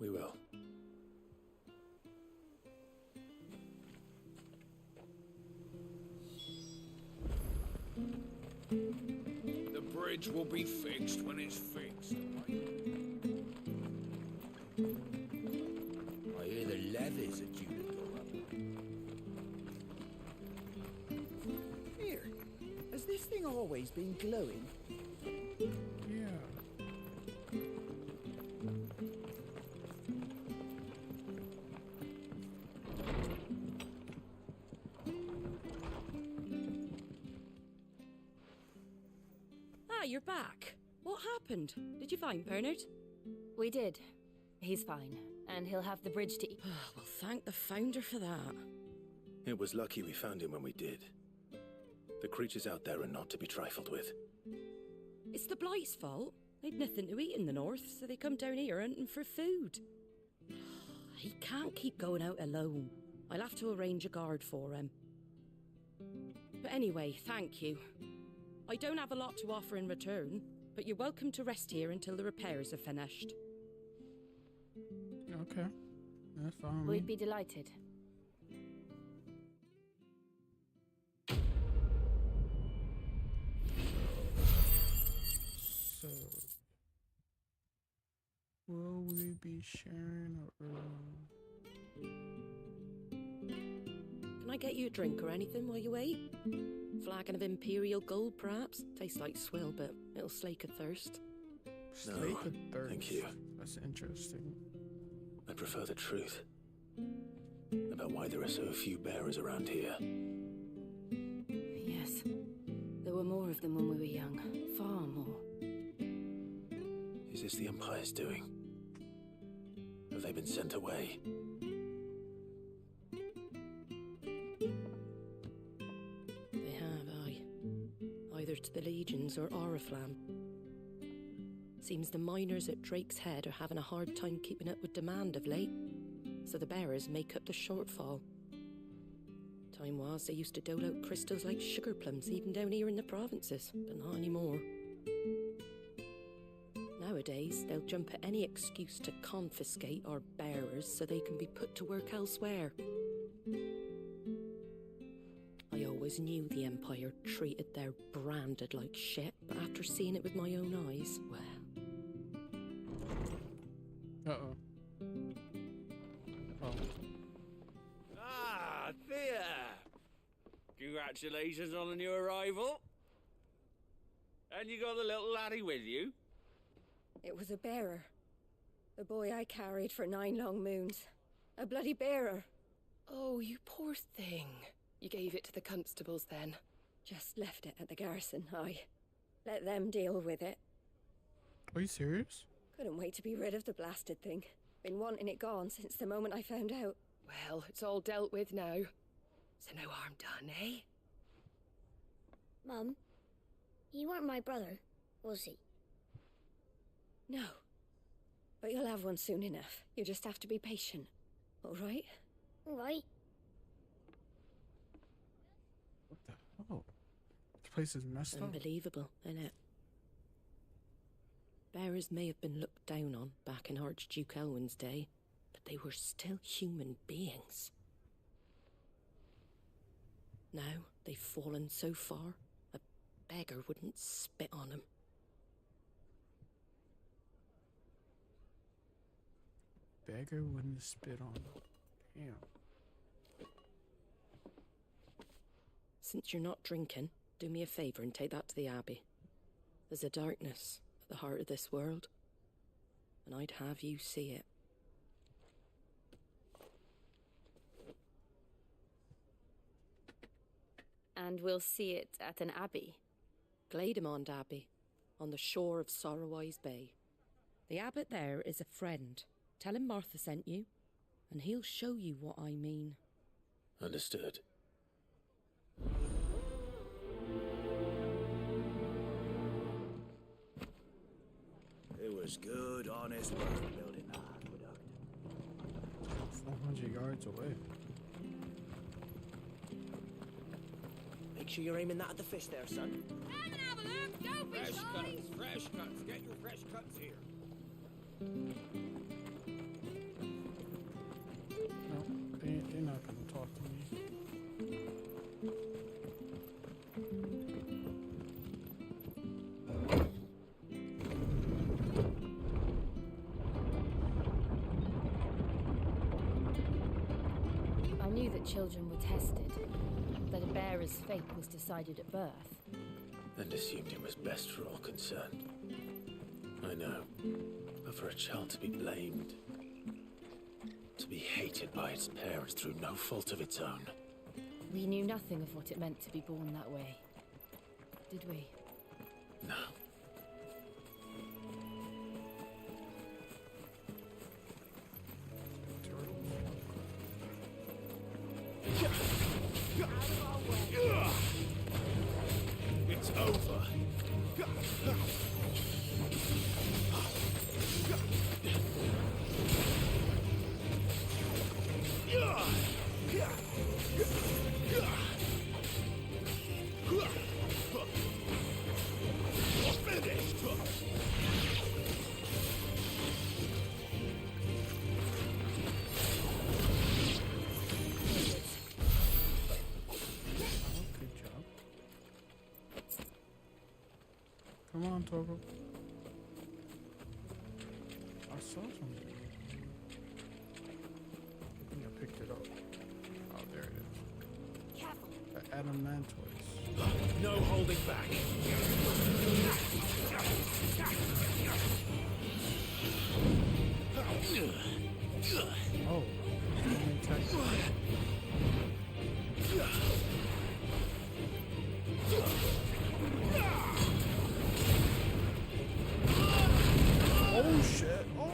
We will. The bridge will be fixed when it's fixed. I hear the levies are due to go up. Here, has this thing always been glowing? Yeah. Ah, you're back. What happened? Did you find Bernard? We did. He's fine. And he'll have the bridge to... Well, thank the Founder for that. It was lucky we found him when we did. The creatures out there are not to be trifled with. It's the Blight's fault. They'd nothing to eat in the north, so they come down here hunting for food. He can't keep going out alone. I'll have to arrange a guard for him. But anyway, thank you. I don't have a lot to offer in return, but you're welcome to rest here until the repairs are finished. Okay. That's fine. We'd be delighted. So, will we be sharing a room? Can I get you a drink or anything while you wait? Flagon of Imperial Gold, perhaps? Tastes like swill, but it'll slake a thirst. Slake a thirst. Thank you. That's interesting. I prefer the truth about why there are so few bearers around here. Yes. There were more of them when we were young. Far more. Is this the Empire's doing? Have they been sent away? They have, aye. Either to the Legions or Oriflamme. Seems the miners at Drake's Head are having a hard time keeping up with demand of late, so the bearers make up the shortfall. Time was they used to dole out crystals like sugar plums even down here in the provinces, but not anymore. Nowadays, they'll jump at any excuse to confiscate our bearers so they can be put to work elsewhere. I always knew the Empire treated their branded like shit, but after seeing it with my own eyes, well... Uh-oh. Oh. Ah, Thea! Congratulations on the new arrival. And you got the little laddie with you? It was a bearer. The boy I carried for 9 long moons. A bloody bearer. Oh, you poor thing. You gave it to the constables then? Just left it at the garrison, aye. Let them deal with it. Are you serious? Couldn't wait to be rid of the blasted thing. Been wanting it gone since the moment I found out. Well, it's all dealt with now. So no harm done, eh? Mum, he weren't my brother, was he? No. But you'll have one soon enough. You just have to be patient. All right? All right. What the hell? This place is messed up. Unbelievable, innit? Bearers may have been looked down on back in Archduke Elwin's day, but they were still human beings. Now they've fallen so far, a beggar wouldn't spit on them. Beggar wouldn't spit on them. Damn. Since you're not drinking, do me a favour and take that to the Abbey. There's a darkness at the heart of this world, and I'd have you see it. And we'll see it at an abbey? Glademond Abbey, on the shore of Sorrowwise Bay. The abbot there is a friend. Tell him Martha sent you, and he'll show you what I mean. Understood. It was good, honest work building that aqueduct. 400 yards away. Make sure you're aiming that at the fish there, son. Come and have a look! Go Fresh fish, cuts, boys! fresh cuts. Get your fresh cuts here. No, they're not gonna talk to me. I knew that children were tested, that a bearer's fate was decided at birth. And assumed it was best for all concerned. I know. But for a child to be blamed, to be hated by its parents through no fault of its own. We knew nothing of what it meant to be born that way, did we? No. It's over. Come on, Togo. I saw something. I think I picked it up. Oh, there it is. Careful. The adamantoids. No holding back. Oh, attack. Oh shit! Oh!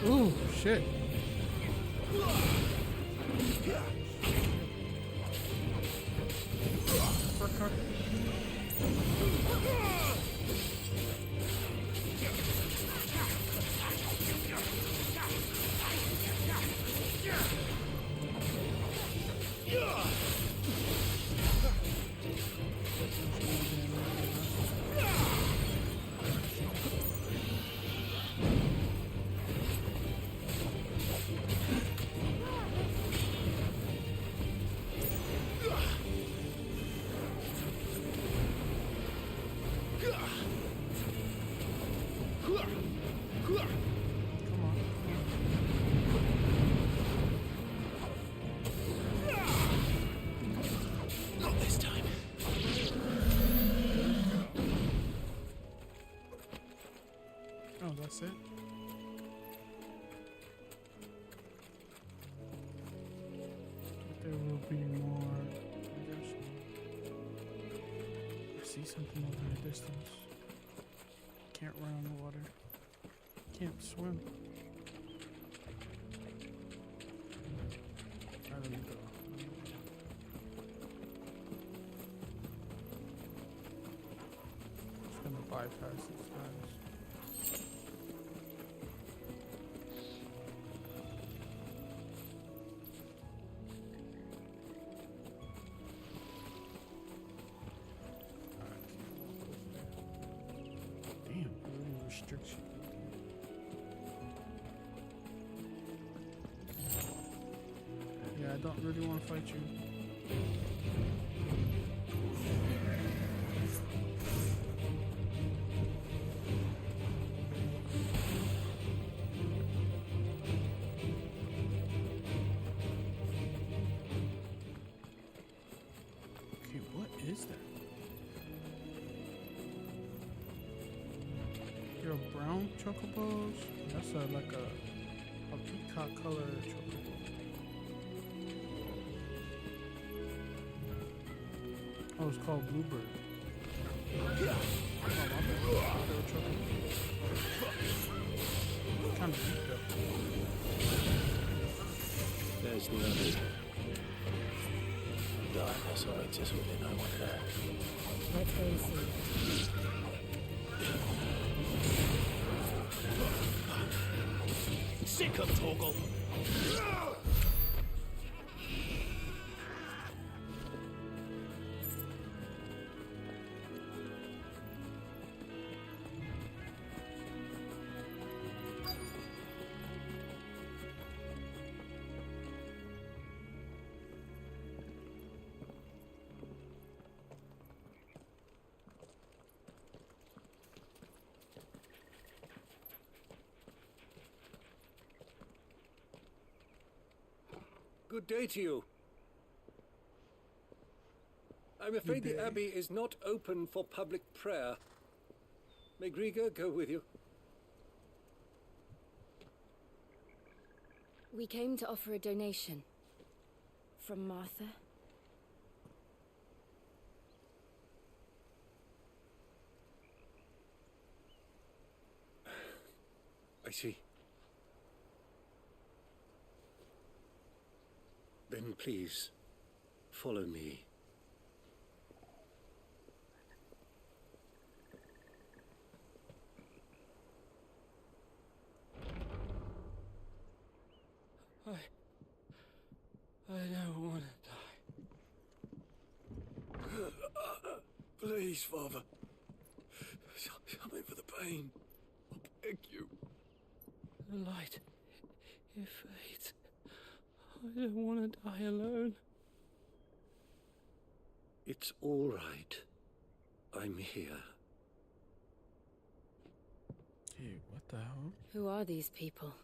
Ooh, shit. Not this time. Oh, that's it? There will be more. I guess. I see something over in the distance. Can't run on the water. Can't swim. Alright, let me go. Just gonna bypass these guys. Damn, it really restricts you. Yeah, I don't really want to fight you. Okay, what is that? brown chocobos. That's like a peacock color chocobo. Oh, it's called Bluebird. Kind of weak though. There's the other. Darkness awaits us within, I wonder. Let's go and see. Sick of Torgal! Good day to you. I'm afraid the Abbey is not open for public prayer. May Griga go with you? We came to offer a donation. From Martha. I see. Then please, follow me. I don't want to die. Please, Father. Something for the pain. I beg you. The light, it fades. I don't want to die alone. It's all right. I'm here. Hey, what the hell? Who are these people?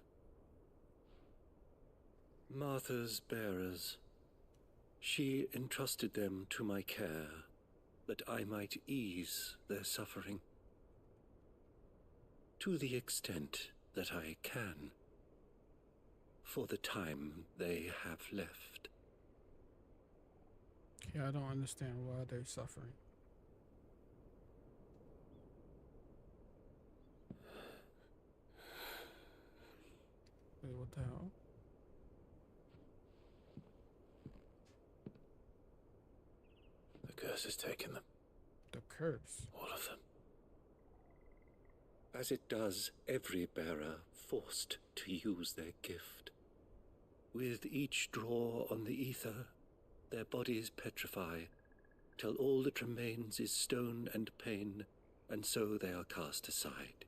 Martha's bearers. She entrusted them to my care, that I might ease their suffering. To the extent that I can, for the time they have left. Yeah, I don't understand why they're suffering. Wait, what the hell? The curse has taken them. The curse? All of them. As it does every bearer forced to use their gift. With each draw on the ether, their bodies petrify, till all that remains is stone and pain, and so they are cast aside.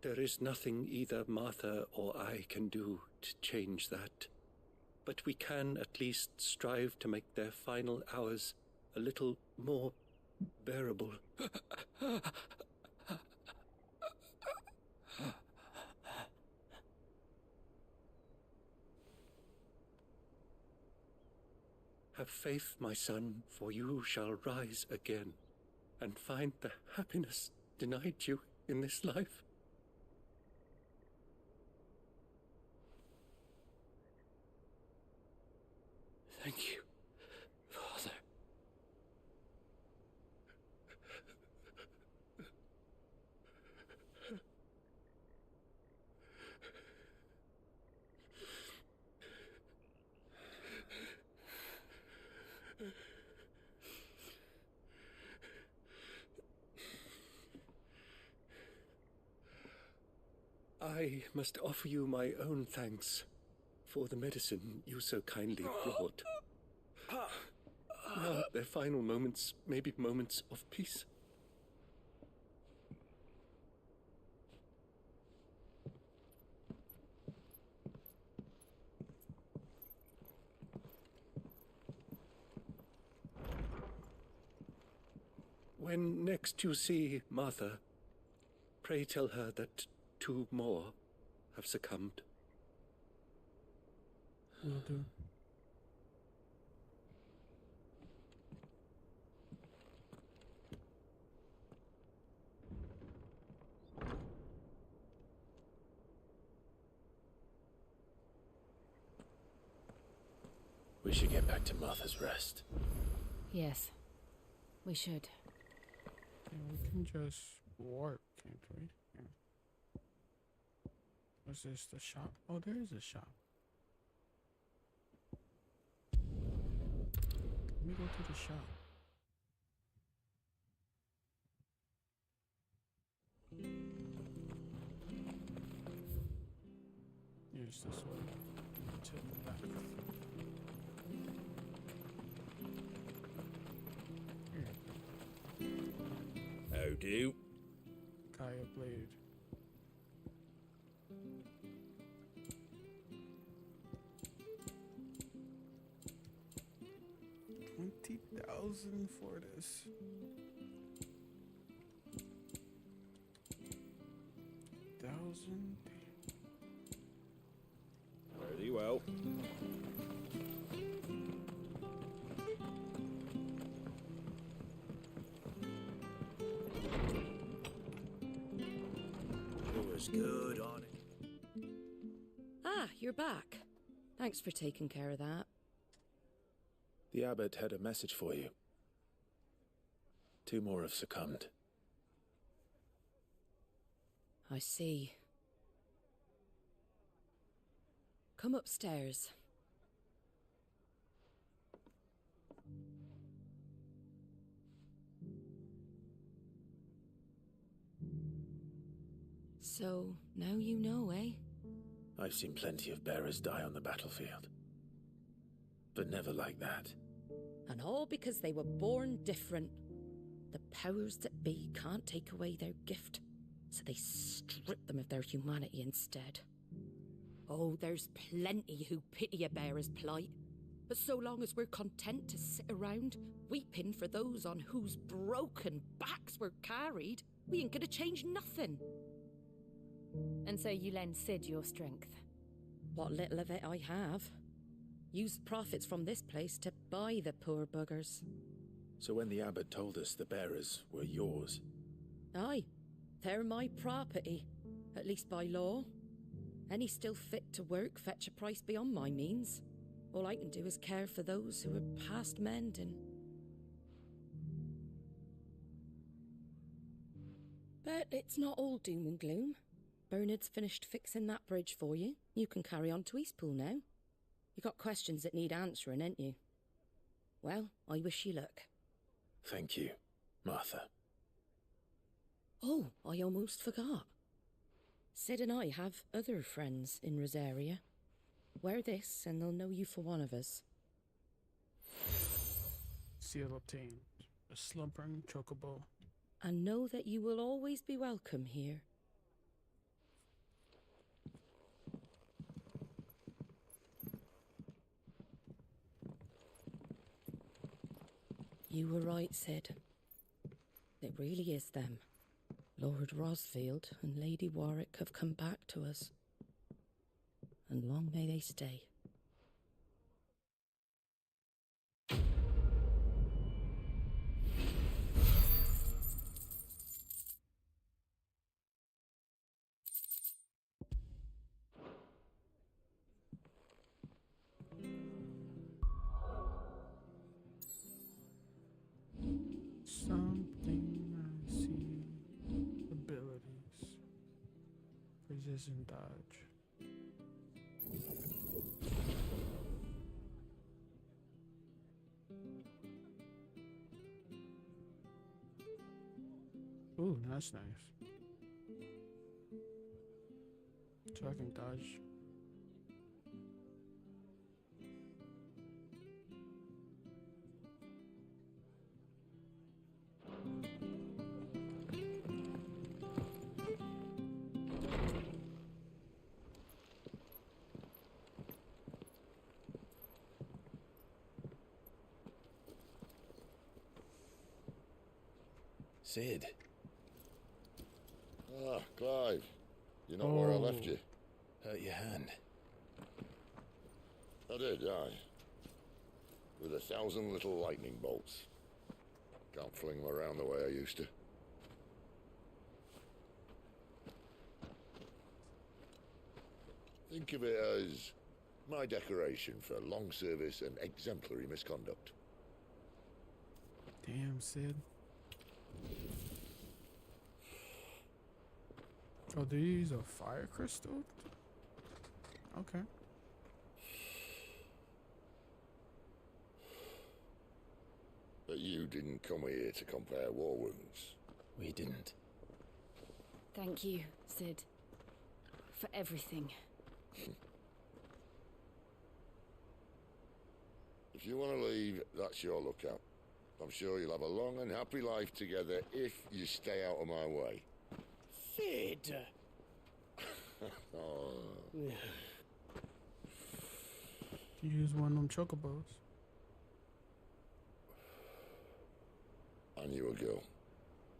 There is nothing either Martha or I can do to change that, but we can at least strive to make their final hours a little more bearable. Have faith, my son, for you shall rise again, and find the happiness denied you in this life. Thank you, Father. I must offer you my own thanks for the medicine you so kindly brought. Now their final moments may be moments of peace. When next you see Martha, pray tell her that 2 more have succumbed. Will do. We should get back to Martha's Rest. Yes, we should. Yeah, we can just warp, can't we? Yeah. Was this the shop? Oh, there is a shop. Let me go to the shop. Use this way to the left. How do? Kaya blade. $20,000 for this. $1,000. Very well. It was good on it. Ah, you're back. Thanks for taking care of that. The abbot had a message for you. 2 more have succumbed. I see. Come upstairs. So, now you know, eh? I've seen plenty of bearers die on the battlefield. But never like that. And all because they were born different. The powers that be can't take away their gift, so they strip them of their humanity instead. Oh, there's plenty who pity a bearer's plight. But so long as we're content to sit around, weeping for those on whose broken backs we're carried, we ain't gonna change nothing. And so you lend Sid your strength? What little of it I have. Use profits from this place to buy the poor buggers. So when the abbot told us the bearers were yours... Aye, they're my property, at least by law. Any still fit to work fetch a price beyond my means. All I can do is care for those who are past mending. But it's not all doom and gloom. Bernard's finished fixing that bridge for you. You can carry on to Eastpool now. You got questions that need answering, ain't you? Well, I wish you luck. Thank you, Martha. Oh, I almost forgot. Sid and I have other friends in Rosaria. Wear this and they'll know you for one of us. Seal obtained. A slumbering chocobo. And know that you will always be welcome here. You were right, Sid. It really is them. Lord Rosfield and Lady Warwick have come back to us. And long may they stay. Something I see. Abilities. Precision dodge. Ooh, that's nice. So I can dodge. Sid. Ah, Clive. You're not where I left you. Hurt your hand. I did, aye. With 1,000 little lightning bolts. Can't fling them around the way I used to. Think of it as My decoration for long service and exemplary misconduct. Damn, Sid. Oh, do you use a fire crystal? Okay. But you didn't come here to compare war wounds. We didn't. Thank you, Sid. For everything. If you want to leave, that's your lookout. I'm sure you'll have a long and happy life together if you stay out of my way. Sid! Oh. You use one of them chocobos. I knew a girl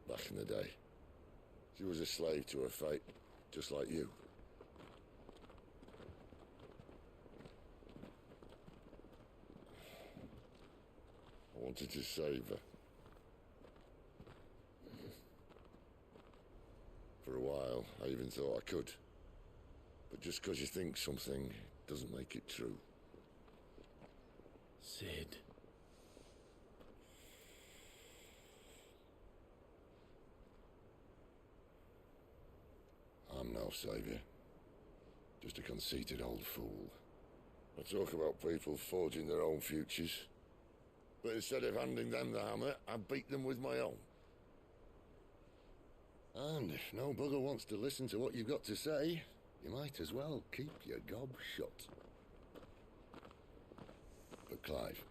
back in the day. She was a slave to her fate, just like you. I wanted to save her. For a while, I even thought I could. But just because you think something doesn't make it true. Sid. I'm no savior. Just a conceited old fool. I talk about people forging their own futures. But instead of handing them the hammer, I beat them with my own. And if no bugger wants to listen to what you've got to say, you might as well keep your gob shut. But Clive,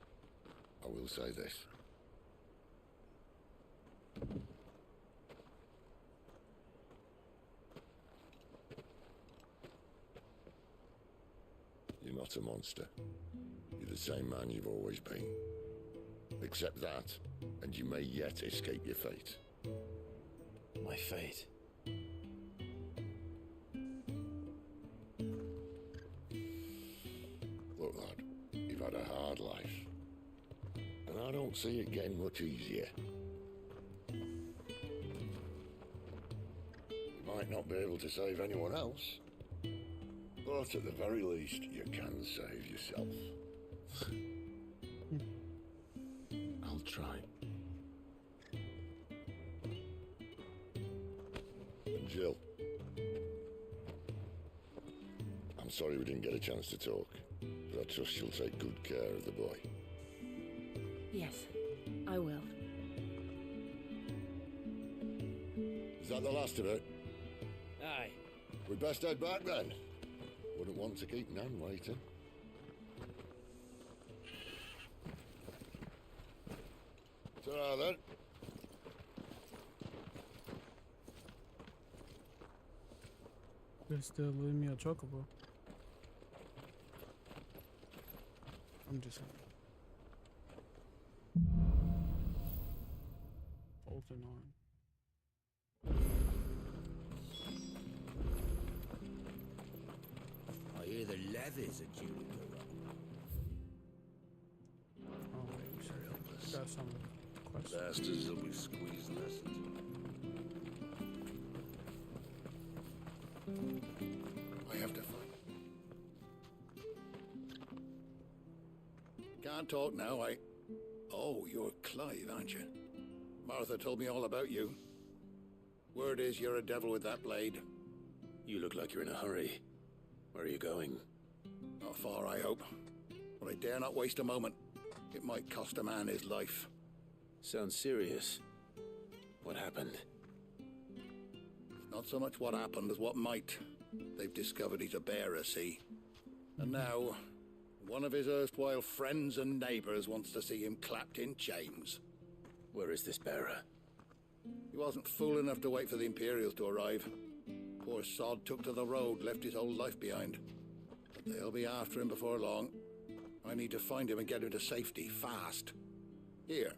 I will say this. You're not a monster. You're the same man you've always been. Accept that, and you may yet escape your fate. My fate? Look, lad, you've had a hard life. And I don't see it getting much easier. You might not be able to save anyone else, but at the very least, you can save yourself. I'll try. And Jill, I'm sorry we didn't get a chance to talk, but I trust you'll take good care of the boy. Yes, I will. Is that the last of it? Aye. We'd best head back then. Wouldn't want to keep Nan waiting. Ta-ra then. They still leave me a chocobo. I'm just holding on. I hear the leathers are due to go up. Oh, wait, got some questions. Bastards will be squeezing us into. I have to find. Can't talk now, Oh, you're Clive, aren't you? Martha told me all about you. Word is you're a devil with that blade. You look like you're in a hurry. Where are you going? Not far, I hope. But I dare not waste a moment. It might cost a man his life. Sounds serious. What happened? Not so much what happened as what might. They've discovered he's a bearer, see? And now, one of his erstwhile friends and neighbors wants to see him clapped in chains. Where is this bearer? He wasn't fool enough to wait for the Imperials to arrive. Poor sod took to the road, left his whole life behind. But they'll be after him before long. I need to find him and get him to safety, fast. Here,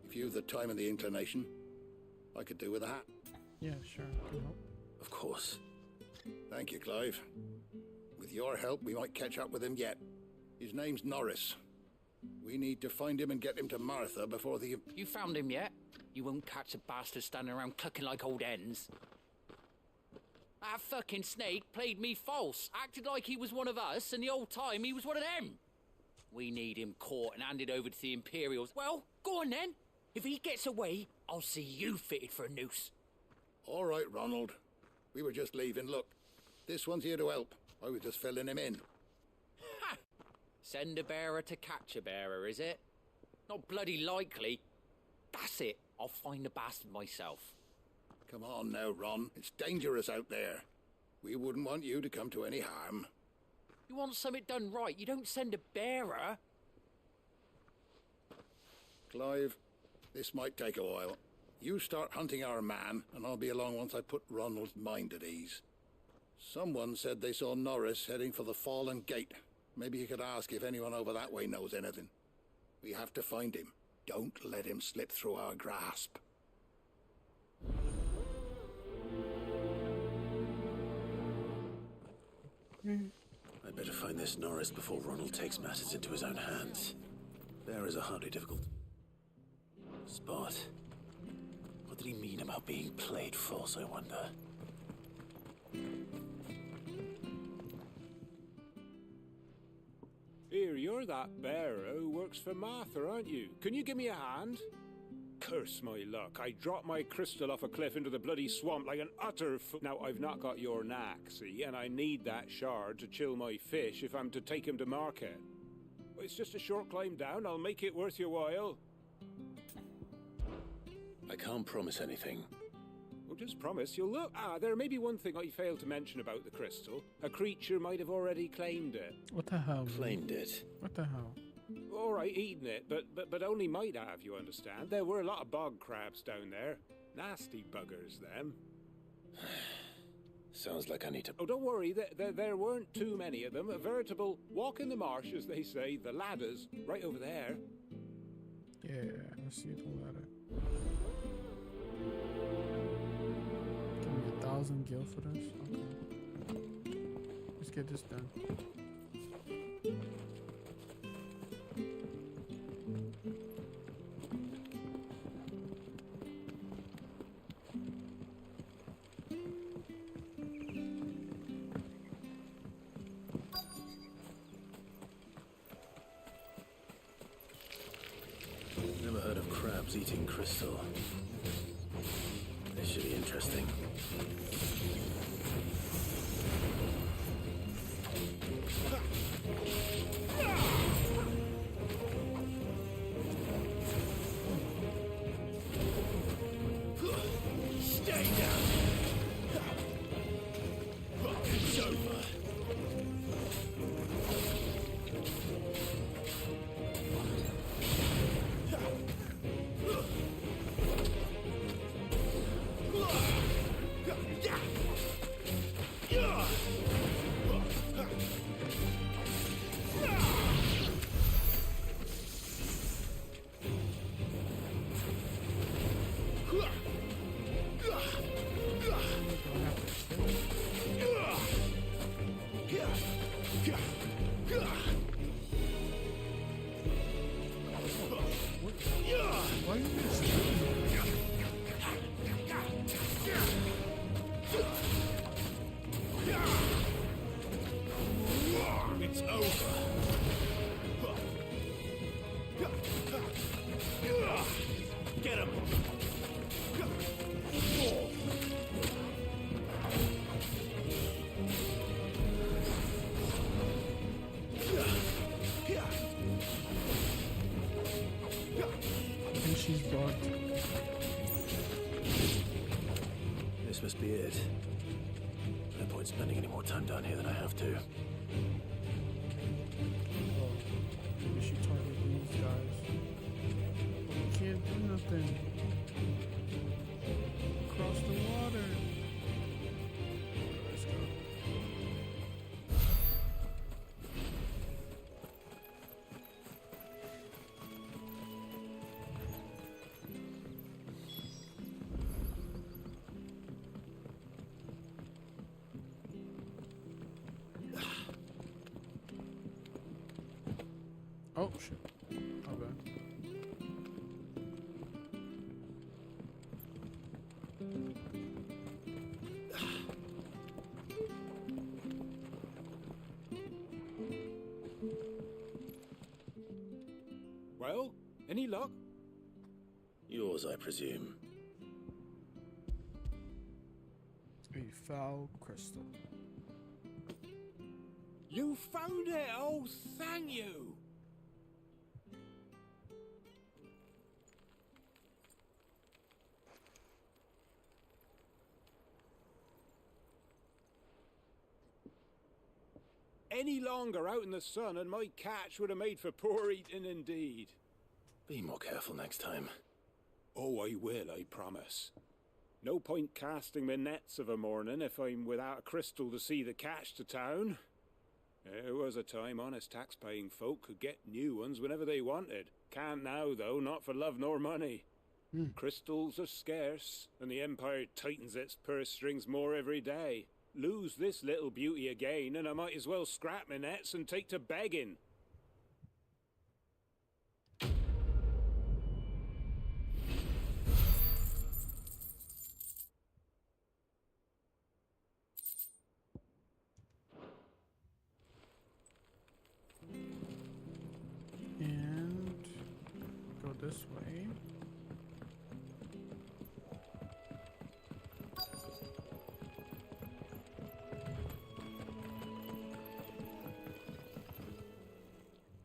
if you've the time and the inclination, I could do with a hat. Yeah, sure, I can help. Of course. Thank you, Clive. With your help, we might catch up with him yet. His name's Norris. We need to find him and get him to Martha before the... You found him yet? You won't catch a bastard standing around clucking like old hens. That fucking snake played me false, acted like he was one of us, and the whole time he was one of them. We need him caught and handed over to the Imperials. Well, go on then. If he gets away, I'll see you fitted for a noose. All right, Ronald. We were just leaving. Look, this one's here to help. I was just filling him in. Ha! Send a bearer to catch a bearer, is it? Not bloody likely. That's it. I'll find the bastard myself. Come on now, Ron. It's dangerous out there. We wouldn't want you to come to any harm. You want something done right, you don't send a bearer. Clive, this might take a while. You start hunting our man, and I'll be along once I put Ronald's mind at ease. Someone said they saw Norris heading for the Fallen Gate. Maybe you could ask if anyone over that way knows anything. We have to find him. Don't let him slip through our grasp. I'd better find this Norris before Ronald takes matters into his own hands. Bearers are hardly difficult. Spot. What did he mean about being played false, I wonder? Here, you're that bearer who works for Martha, aren't you? Can you give me a hand? Curse my luck. I dropped my crystal off a cliff into the bloody swamp like an utter Now, I've not got your knack, see, and I need that shard to chill my fish if I'm to take him to market. It's just a short climb down. I'll make it worth your while. I can't promise anything. Well, just promise you'll look. There may be one thing I failed to mention about the crystal. A creature might have already claimed it. What the hell? Claimed it? What the hell? All right, eaten it, but only might have, you understand. There were a lot of bog crabs down there. Nasty buggers, them. Sounds like I need to... Oh, don't worry, there weren't too many of them. A veritable walk in the marsh, as they say. The ladders, right over there. Yeah, I see the ladder. Give me 1,000 gil for this? Okay. Let's get this done. Never heard of crabs eating crystal. This should be interesting. Stay down. It's over. Why are you It's over. Get him. I think she's bugged. This must be it. No point spending any more time down here than I have to. Maybe she targeted these guys. We can't do nothing. Across the water. Let's go. Oh shit. Okay. Any luck? Yours, I presume. A foul crystal. You found it! Oh, thank you! Any longer out in the sun and my catch would have made for poor eating indeed. Be more careful next time. Oh, I will, I promise. No point casting my nets of a morning if I'm without a crystal to see the catch to town. There was a time honest tax-paying folk could get new ones whenever they wanted. Can't now, though, not for love nor money. Crystals are scarce, and the Empire tightens its purse strings more every day. Lose this little beauty again, and I might as well scrap my nets and take to begging. And go this way.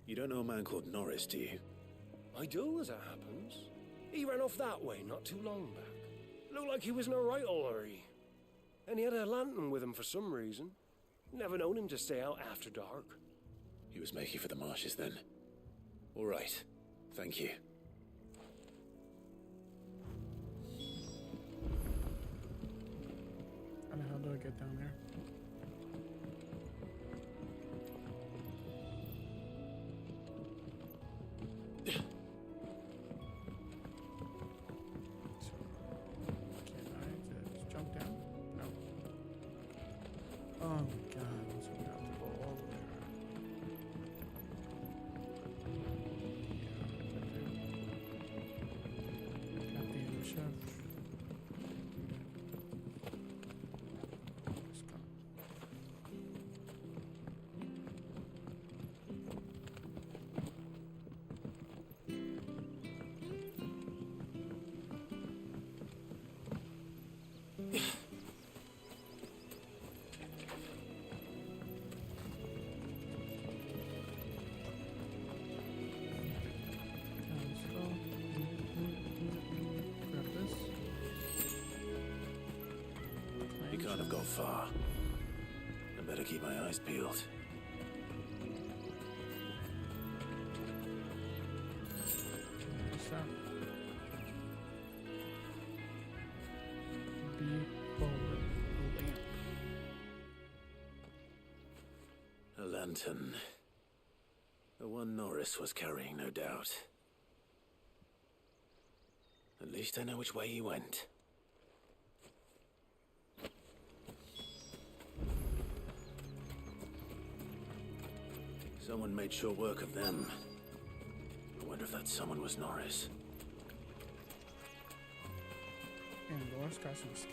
You don't know a man called Norris, do you? I do, as it happens. He ran off that way not too long back. Looked like he was in a right hurry. And he had a lantern with him for some reason. Never known him to stay out after dark. He was making for the marshes then. All right. Thank you. How the hell do I get down there? Oh god, so we have to go all the way around. Got the other chef. Let's go. You can't have gone far. I better keep my eyes peeled. A lantern. The one Norris was carrying, no doubt. At least I know which way he went. Someone made short work of them. I wonder if that someone was Norris. And Norris got some skill.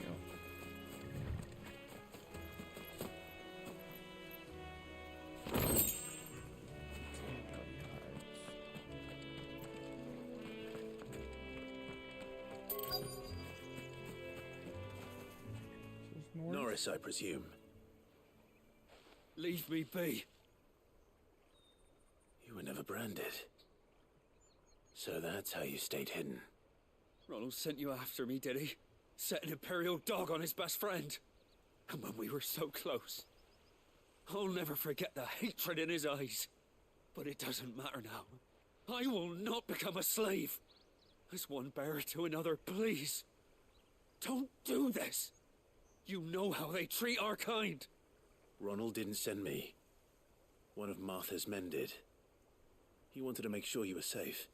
Norris, I presume. Leave me be. You were never branded. So that's how you stayed hidden. Ronald sent you after me, did he? Set an Imperial dog on his best friend. And when we were so close. I'll never forget the hatred in his eyes. But it doesn't matter now. I will not become a slave. As one bearer to another, please. Don't do this. You know how they treat our kind. Ronald didn't send me. One of Martha's men did. He wanted to make sure you were safe.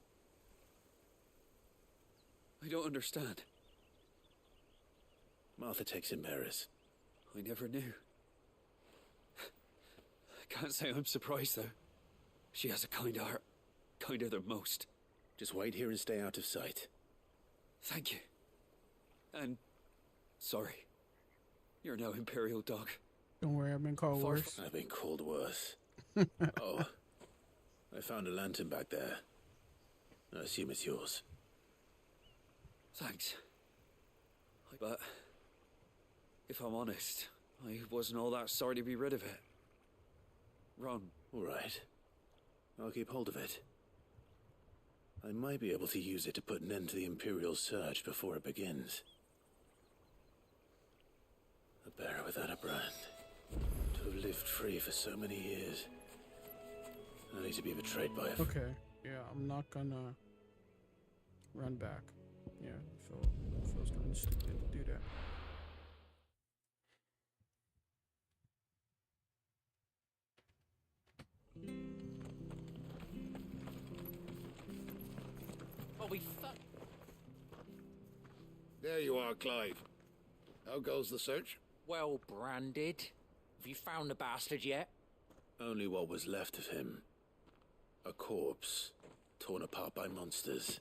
I don't understand. Martha takes in bearers. I never knew. I can't say I'm surprised, though. She has a kind heart. Kinder than most. Just wait here and stay out of sight. Thank you. And... sorry. You're no Imperial dog. Don't worry, I've been called worse. I've been called worse. Oh. I found a lantern back there. I assume it's yours. Thanks. But if I'm honest, I wasn't all that sorry to be rid of it. Run. All right. I'll keep hold of it. I might be able to use it to put an end to the Imperial Surge before it begins. A bearer without a brand. To have lived free for so many years. Only to be betrayed by a... Okay, yeah, I'm not gonna run back. Yeah, feels kind of stupid to do that. Holy fuck. There you are, Clive. How goes the search? Well branded. Have you found the bastard yet? Only what was left of him. A corpse, torn apart by monsters.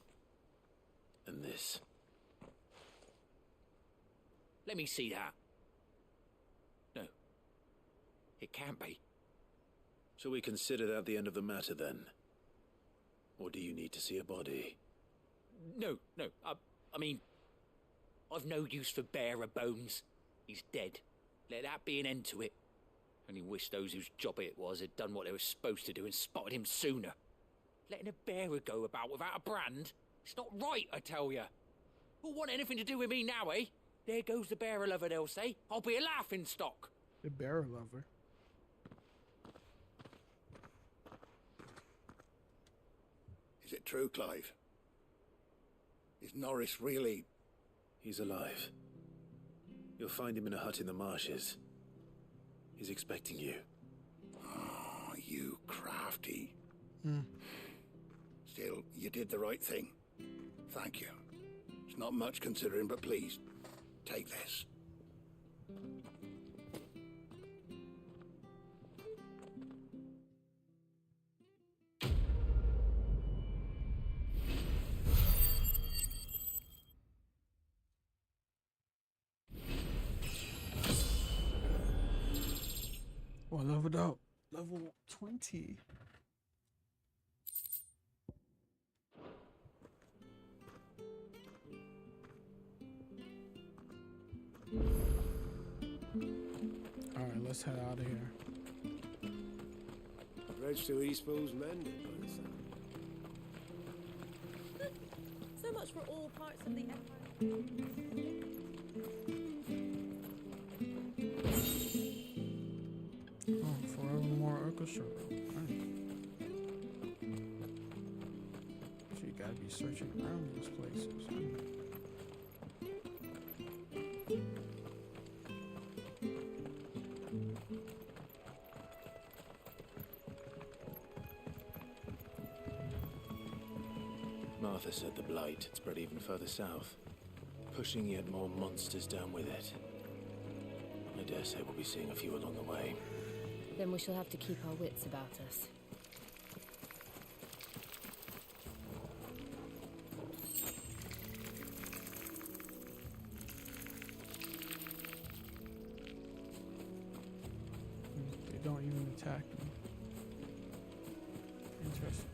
And this. Let me see that. No. It can't be. Shall we consider that the end of the matter, then? Or do you need to see a body? No. I mean, I've no use for bearer bones. He's dead. Let that be an end to it. Only wish those whose job it was had done what they were supposed to do and spotted him sooner. Letting a bearer go about without a brand? It's not right, I tell ya. Who'll want anything to do with me now, eh? There goes the bearer lover, they'll say. I'll be a laughing stock. The bearer lover. Is it true, Clive? Is Norris really... He's alive. You'll find him in a hut in the marshes. He's expecting you. Oh, you crafty. Hmm. Still, you did the right thing. Thank you. It's not much considering, but please, take this. Well, leveled up. Level 20. Alright, let's head out of here. Bridge to Eastpool's mended by the sound. So much for all parts of the Empire. Oh, forevermore orchestra. Nice. So you gotta be searching around these places. Martha said the blight had spread even further south, pushing yet more monsters down with it. I dare say we'll be seeing a few along the way. Then we shall have to keep our wits about us. They don't even attack me. Interesting.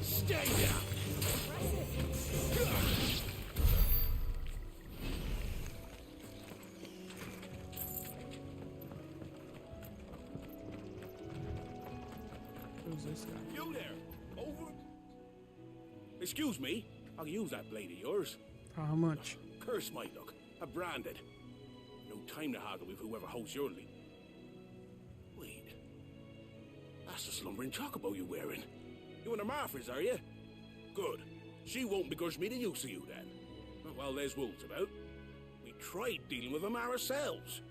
Stay down! Who's this guy? You there! Over! Excuse me, I'll use that blade of yours. How much? Curse my luck. I'm branded. No time to haggle with whoever holds your lead. Wait. That's the slumbering chocobo you're wearing. You and the Marthas, are you? Good. She won't begrudge me the use of you, then. Well, there's wolves about. We tried dealing with them ourselves.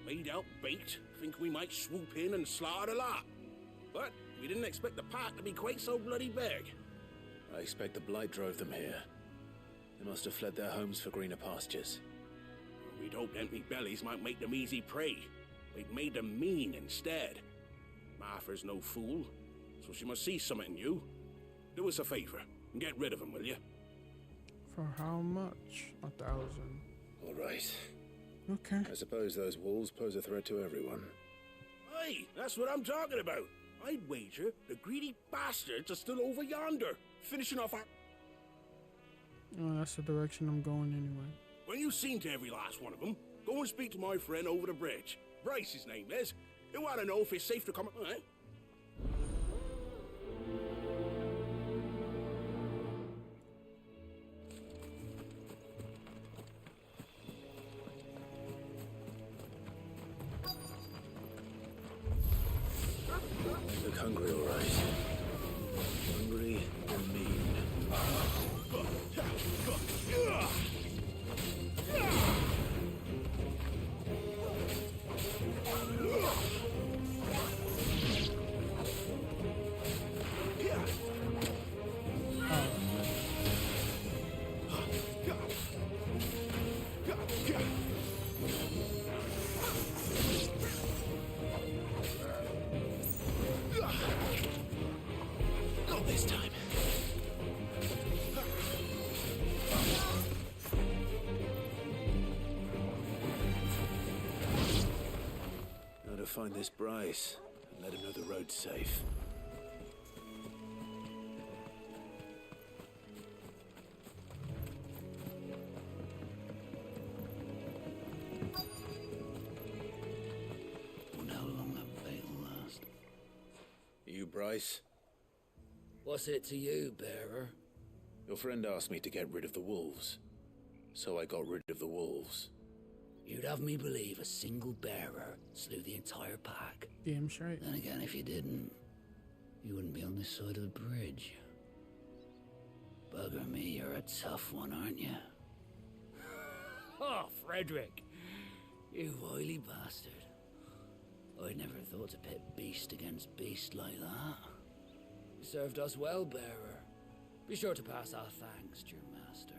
Made out baked, think we might swoop in and slaughter the lot. But we didn't expect the pack to be quite so bloody big. I expect the blight drove them here. They must have fled their homes for greener pastures. We'd hoped empty bellies might make them easy prey. We'd made them mean instead. Martha's no fool, so she must see something in you. Do us a favor and get rid of him, will you? For how much? 1,000. All right. Okay. I suppose those wolves pose a threat to everyone. Hey, that's what I'm talking about. I'd wager the greedy bastards are still over yonder, finishing off our... Oh, that's the direction I'm going anyway. When you've seen to every last one of them, go and speak to my friend over the bridge. Bryce, his name is. He want to know if it's safe to come... Eh? I look hungry, all right. Hungry and mean. Not this time. Now to find this Bryce and let him know the road's safe. Wonder how long that bait'll last. You, Bryce? What's it to you, bearer? Your friend asked me to get rid of the wolves. So I got rid of the wolves. You'd have me believe a single bearer slew the entire pack. Damn straight. Then again, if you didn't, you wouldn't be on this side of the bridge. Bugger me, you're a tough one, aren't you? Oh, Frederick! You wily bastard. I'd never thought to pit beast against beast like that. You served us well, bearer. Be sure to pass our thanks to your master.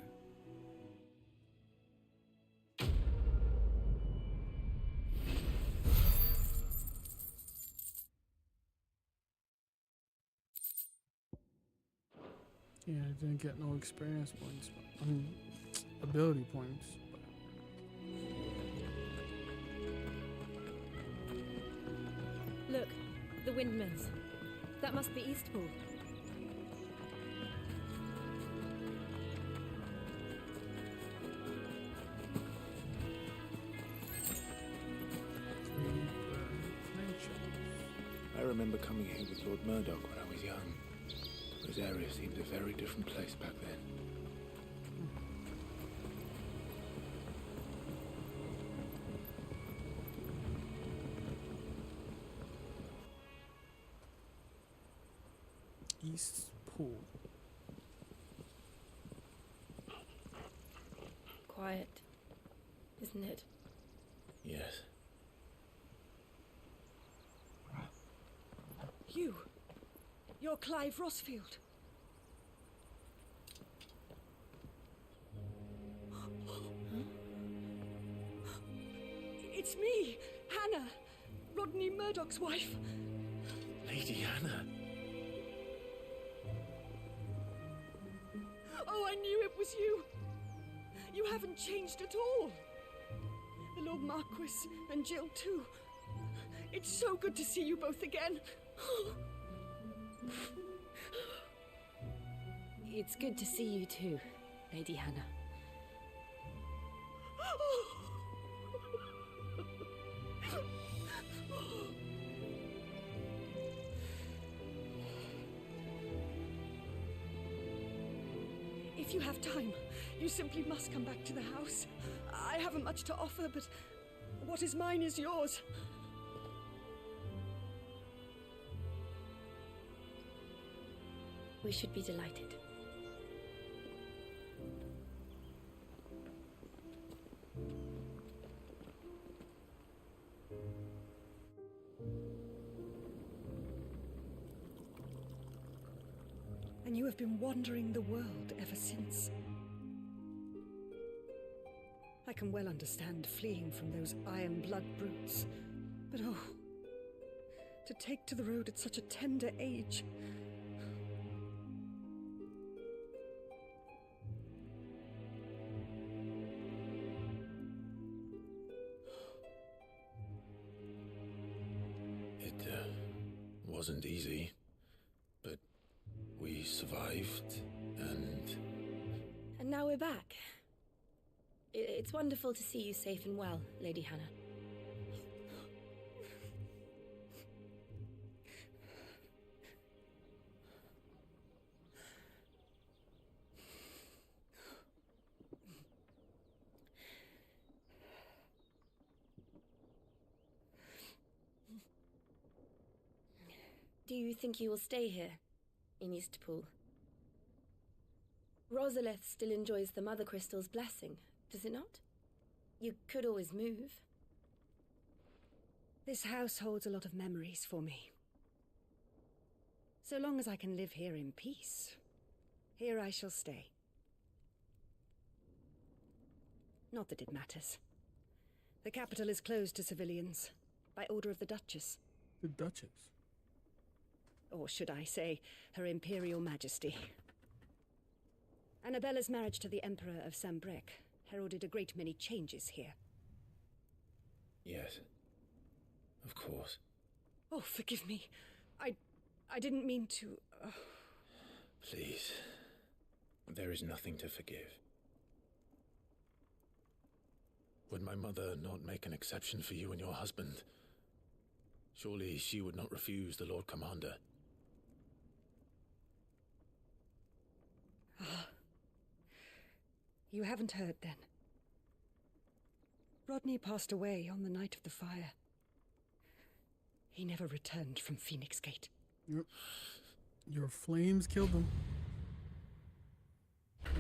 Yeah, I didn't get no experience points. I mean, ability points. Look, the windmills. That must be Eastpool. I remember coming here with Lord Murdoch when I was young. This area seemed a very different place back then. East Pool. Quiet, isn't it? Yes. You're Clive Rossfield. It's me, Hannah, Rodney Murdoch's wife. Lady Hannah. Oh, I knew it was you. You haven't changed at all. The Lord Marquis and Jill too. It's so good to see you both again. It's good to see you too, Lady Hannah. If you have time, you simply must come back to the house. I haven't much to offer, but what is mine is yours. We should be delighted. And you have been wandering the world ever since. I can well understand fleeing from those iron blood brutes, but oh, to take to the road at such a tender age. It wasn't easy, but we survived, and... And now we're back. It's wonderful to see you safe and well, Lady Hannah. Do you think you will stay here, in Eastpool? Rosalith still enjoys the Mother Crystal's blessing, does it not? You could always move. This house holds a lot of memories for me. So long as I can live here in peace, here I shall stay. Not that it matters. The capital is closed to civilians, by order of the Duchess. The Duchess? Or should I say, Her Imperial Majesty. Annabella's marriage to the Emperor of Sambrec heralded a great many changes here. Yes. Of course. Oh, forgive me. I didn't mean to... Please. There is nothing to forgive. Would my mother not make an exception for you and your husband? Surely she would not refuse the Lord Commander. Ah. You haven't heard, then. Rodney passed away on the night of the fire. He never returned from Phoenix Gate. Your flames killed him.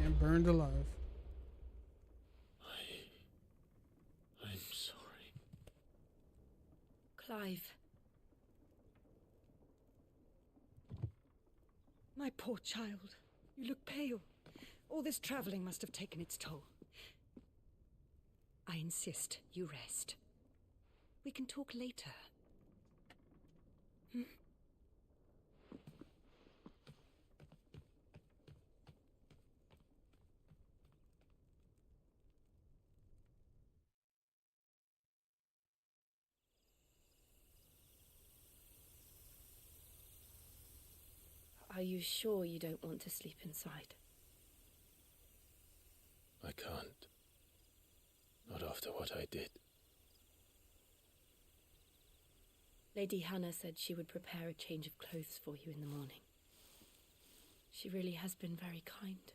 And burned alive. I'm sorry. Clive. My poor child. You look pale. All this traveling must have taken its toll. I insist you rest. We can talk later. Hmm? Are you sure you don't want to sleep inside? I can't. Not after what I did. Lady Hannah said she would prepare a change of clothes for you in the morning. She really has been very kind.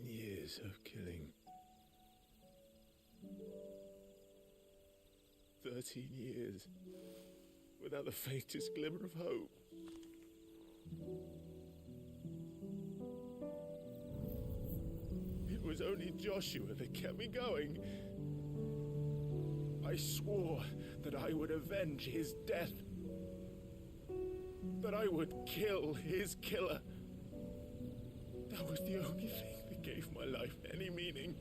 Years of killing. 13 years without the faintest glimmer of hope. It was only Joshua that kept me going. I swore that I would avenge his death. That I would kill his killer. That was the only thing that gave my life any meaning.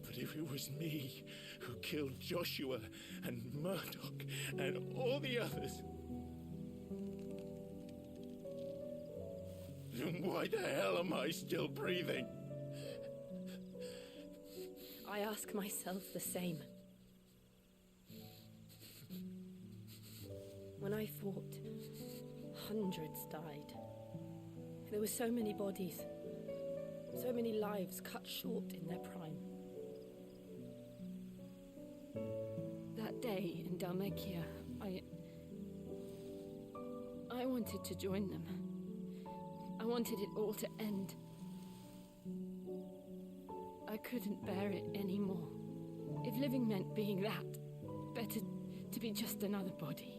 But if it was me who killed Joshua and Murdoch and all the others, then why the hell am I still breathing? I ask myself the same. When I fought, hundreds died. There were so many bodies, so many lives cut short in their prime. That day in Dalmekia, I wanted to join them. I wanted it all to end. I couldn't bear it anymore. If living meant being that, better to be just another body.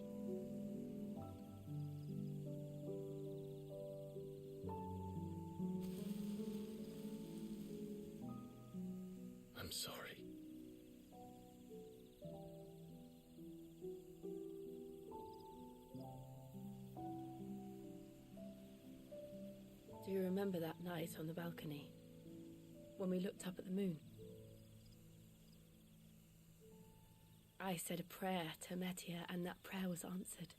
I'm sorry. Do you remember that night on the balcony? When we looked up at the moon? I said a prayer to Metia, and that prayer was answered.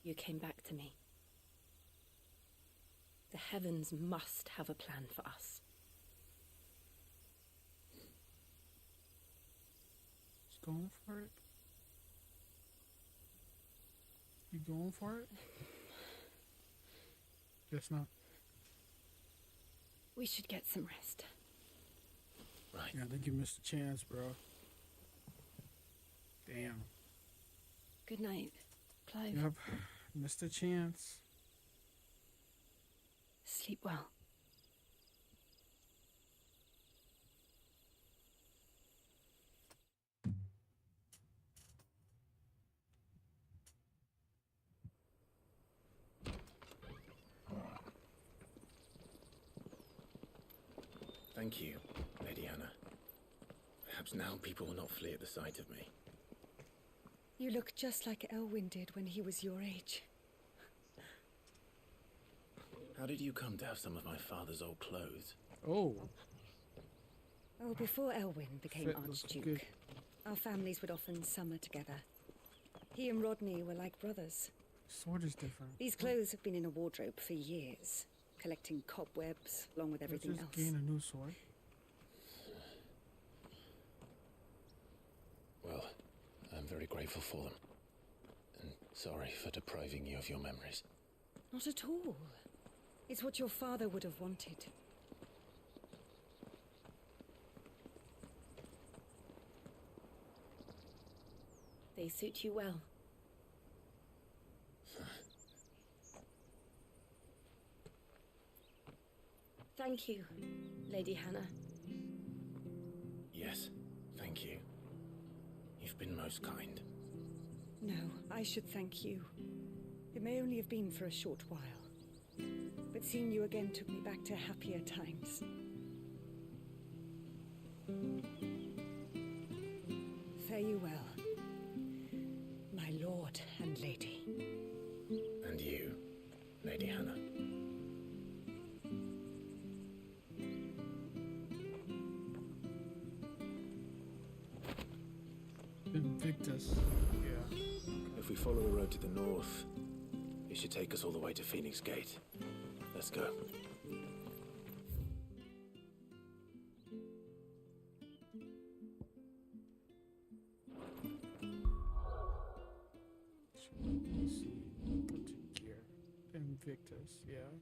You came back to me. The heavens must have a plan for us. Just going for it? You going for it? Guess not. We should get some rest. Right. Yeah, I think you missed a chance, bro. Damn. Good night, Clive. Yep. Missed a chance. Sleep well. Thank you, Lady Hannah. Perhaps now people will not flee at the sight of me. You look just like Elwyn did when he was your age. How did you come to have some of my father's old clothes? Oh. Oh, before Elwyn became Fit looks Archduke, good. our families would often summer together. He and Rodney were like brothers. Sword is different. These clothes have been in a wardrobe for years, collecting cobwebs along with everything Let's else. just gain a new sword. Well, I'm very grateful for them. And sorry for depriving you of your memories. Not at all. It's what your father would have wanted. They suit you well. Thank you, Lady Hannah. Yes, thank you. You've been most kind. No, I should thank you. It may only have been for a short while, but seeing you again took me back to happier times. Fare you well, my lord and lady. And you, Lady Hannah. Invictus. Yeah. If we follow the road to the north, it should take us all the way to Phoenix Gate. Let's go. Let's see. Put to gear. Invictus, yeah.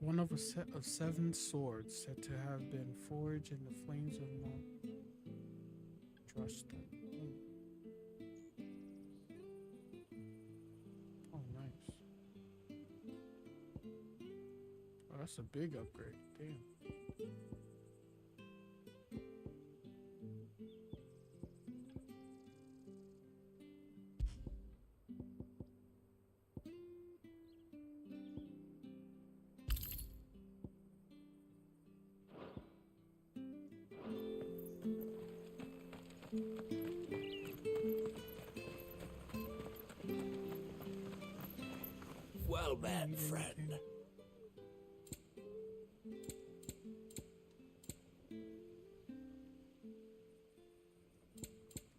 One of a set of 7 swords said to have been forged in the flames of Mount Trusted. Oh, nice. Oh, that's a big upgrade. Damn. Well met, friend.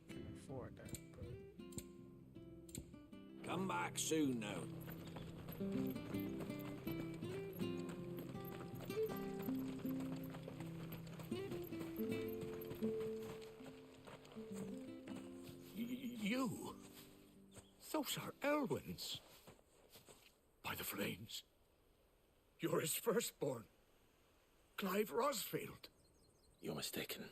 Can't afford that, but Come back soon now. You? Those are Elwyn's. By the flames. You're his firstborn. Clive Rosfield. You're mistaken.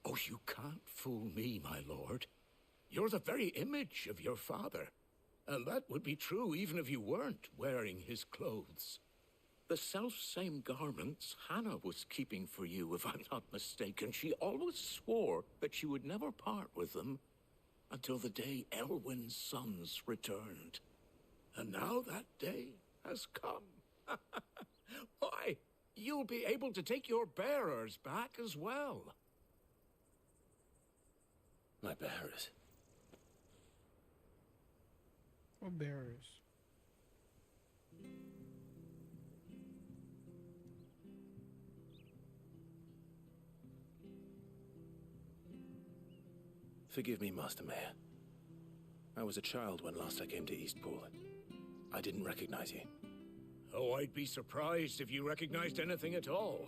Oh, you can't fool me, my lord. You're the very image of your father. And that would be true even if you weren't wearing his clothes. The self-same garments Hannah was keeping for you, if I'm not mistaken. She always swore that she would never part with them until the day Elwyn's sons returned. And now that day has come. Why, you'll be able to take your bearers back as well. My bearers. What bearers? Forgive me, Master Mayor. I was a child when last I came to Eastpool. I didn't recognize you. Oh, I'd be surprised if you recognized anything at all.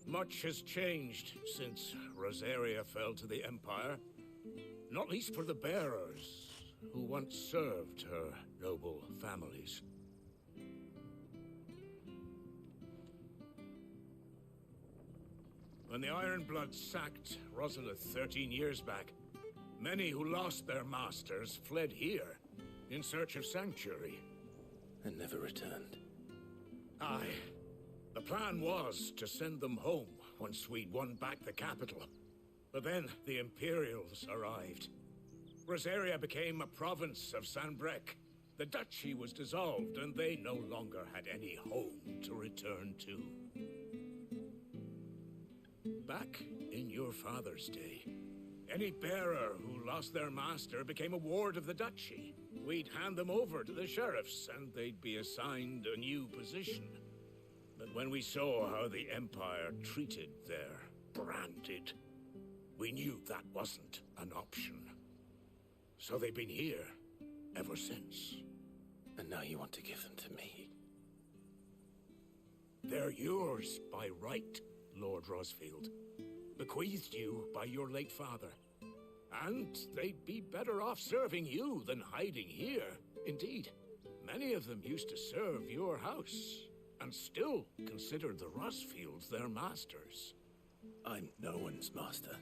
Much has changed since Rosaria fell to the Empire. Not least for the bearers, who once served her noble families. When the Ironbloods sacked Rosalith 13 years back, many who lost their masters fled here in search of sanctuary. And never returned. Aye. The plan was to send them home once we'd won back the capital. But then the Imperials arrived. Rosaria became a province of Sanbreque. The duchy was dissolved, and they no longer had any home to return to. Back in your father's day, any bearer who lost their master became a ward of the duchy. We'd hand them over to the sheriffs, and they'd be assigned a new position. But when we saw how the Empire treated their branded, we knew that wasn't an option. So they've been here ever since. And now you want to give them to me? They're yours by right, Lord Rosfield. Bequeathed you by your late father. And they'd be better off serving you than hiding here. Indeed, many of them used to serve your house, and still considered the Rosfields their masters. I'm no one's master.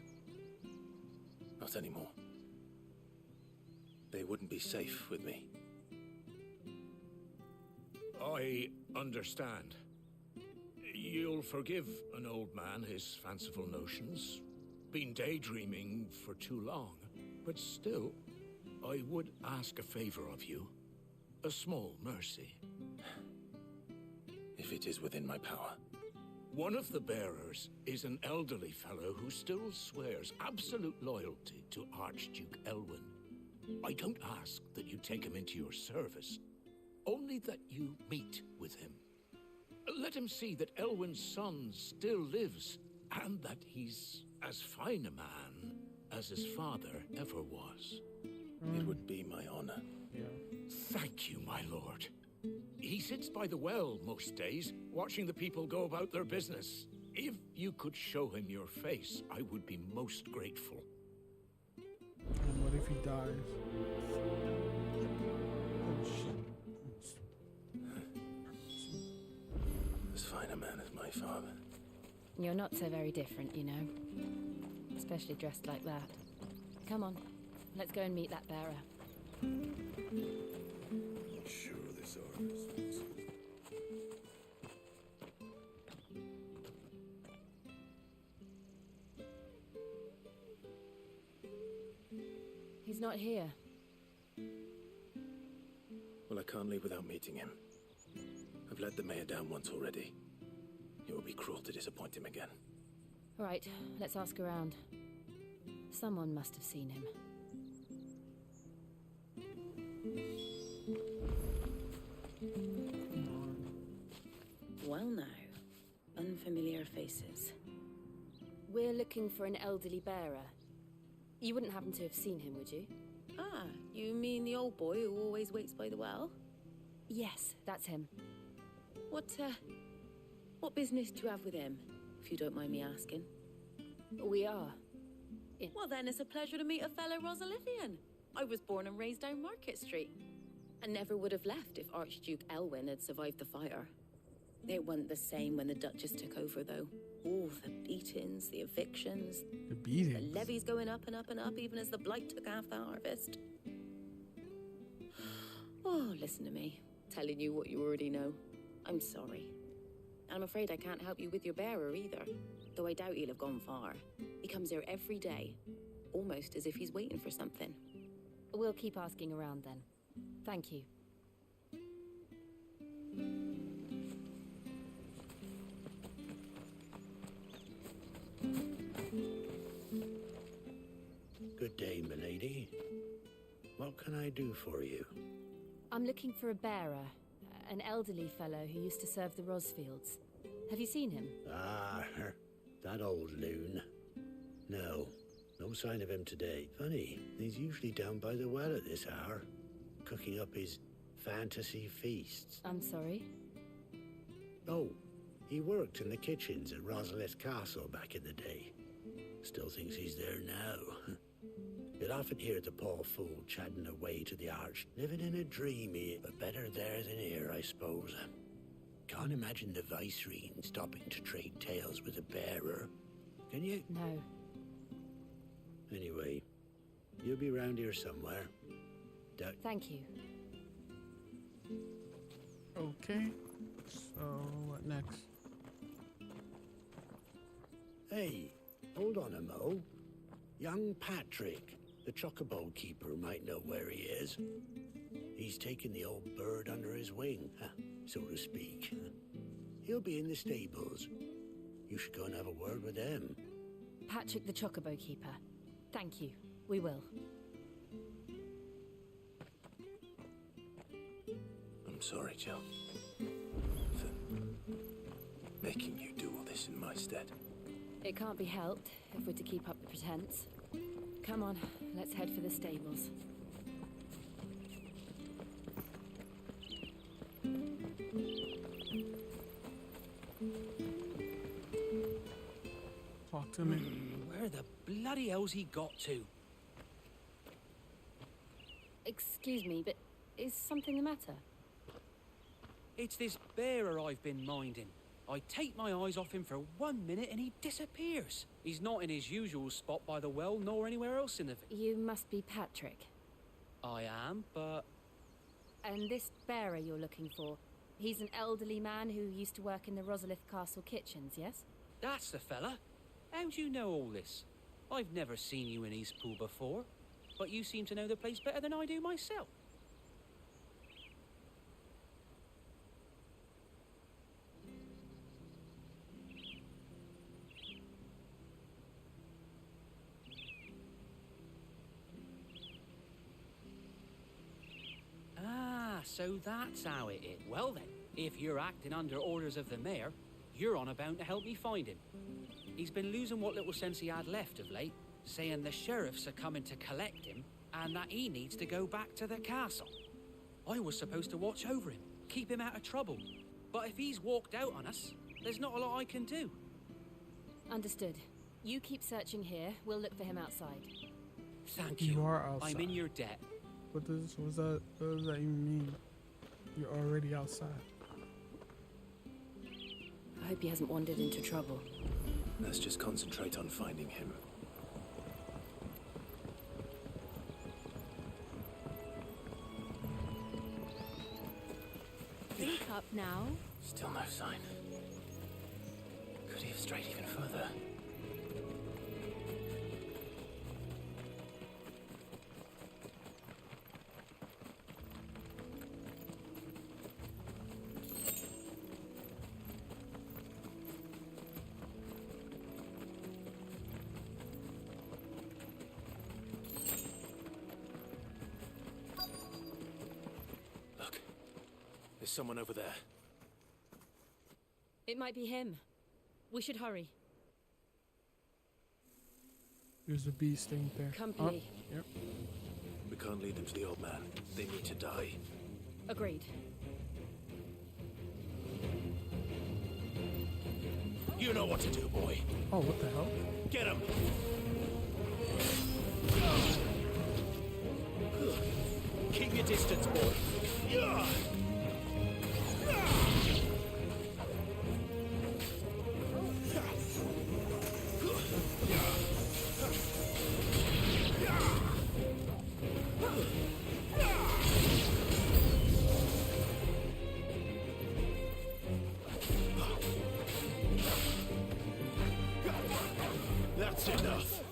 Not anymore. They wouldn't be safe with me. I understand. You'll forgive an old man his fanciful notions. Been daydreaming for too long. But still, I would ask a favor of you. A small mercy. If it is within my power. One of the bearers is an elderly fellow who still swears absolute loyalty to Archduke Elwyn. I don't ask that you take him into your service, only that you meet with him. Let him see that Elwyn's son still lives, and that he's as fine a man as his father ever was. It would be my honor. Yeah. Thank you, my lord. He sits by the well most days, watching the people go about their business. If you could show him your face, I would be most grateful. And what if he dies? Oh shit. As fine a man as my father. You're not so very different, you know. Especially dressed like that. Come on, let's go and meet that bearer. Sure, this artist. He's not here. Well, I can't leave without meeting him. I've let the mayor down once already. It would be cruel to disappoint him again. Right, let's ask around. Someone must have seen him. Well now, unfamiliar faces. We're looking for an elderly bearer. You wouldn't happen to have seen him, would you? Ah, you mean the old boy who always waits by the well? Yes, that's him. What business do you have with him, if you don't mind me asking? We are. Well then, it's a pleasure to meet a fellow Rosalithian. I was born and raised down Market Street, and never would have left if Archduke Elwyn had survived the fire. It wasn't the same when the Duchess took over, though. Oh, the beatings, the evictions. The beatings? The levies going up and up and up, even as the blight took half the harvest. Oh, listen to me, telling you what you already know. I'm sorry. I'm afraid I can't help you with your bearer either, though I doubt he'll have gone far. He comes here every day, almost as if he's waiting for something. We'll keep asking around then. Thank you. Good day, milady. What can I do for you? I'm looking for a bearer, an elderly fellow who used to serve the Rosfields. Have you seen him? Ah, that old loon. No sign of him today. Funny, he's usually down by the well at this hour, cooking up his fantasy feasts. I'm sorry? Oh, he worked in the kitchens at Rosalith Castle back in the day. Still thinks he's there now. You'd often hear the poor fool chatting away to the arch, living in a dream here, but better there than here, I suppose. Can't imagine the Vicereine stopping to trade tales with a bearer. Can you? No. Anyway, you'll be round here somewhere. Thank you. Okay, so what next? Hey, hold on a mo. Young Patrick, the chocobo keeper, might know where he is. He's taken the old bird under his wing, so to speak. He'll be in the stables. You should go and have a word with them. Patrick the Chocobo Keeper. Thank you. We will. I'm sorry, Jill, for making you do all this in my stead. It can't be helped if we're to keep up the pretense. Come on, let's head for the stables. Talk to me. Where the bloody hell's he got to? Excuse me, but is something the matter? It's this bearer I've been minding. I take my eyes off him for 1 minute and he disappears. He's not in his usual spot by the well, nor anywhere else in the... You must be Patrick. I am, but... And this bearer you're looking for, he's an elderly man who used to work in the Rosalith Castle kitchens, yes? That's the fella. How do you know all this? I've never seen you in Eastpool before, but you seem to know the place better than I do myself. So that's how it is. Well then, if you're acting under orders of the mayor, you're on about to help me find him. He's been losing what little sense he had left of late, saying the sheriffs are coming to collect him and that he needs to go back to the castle. I was supposed to watch over him, keep him out of trouble. But if he's walked out on us, there's not a lot I can do. Understood. You keep searching here, we'll look for him outside. Thank you. You are outside. I'm in your debt. What does that even mean? You're already outside. I hope he hasn't wandered into trouble. Let's just concentrate on finding him. Think up now. Still no sign. Could he have strayed even further? Someone over there. It might be him. We should hurry. There's a bee sting there. Company. Oh, yep. We can't lead them to the old man. They need to die. Agreed. You know what to do, boy. Oh, what the hell? Get him! Keep your distance, boy. That's enough.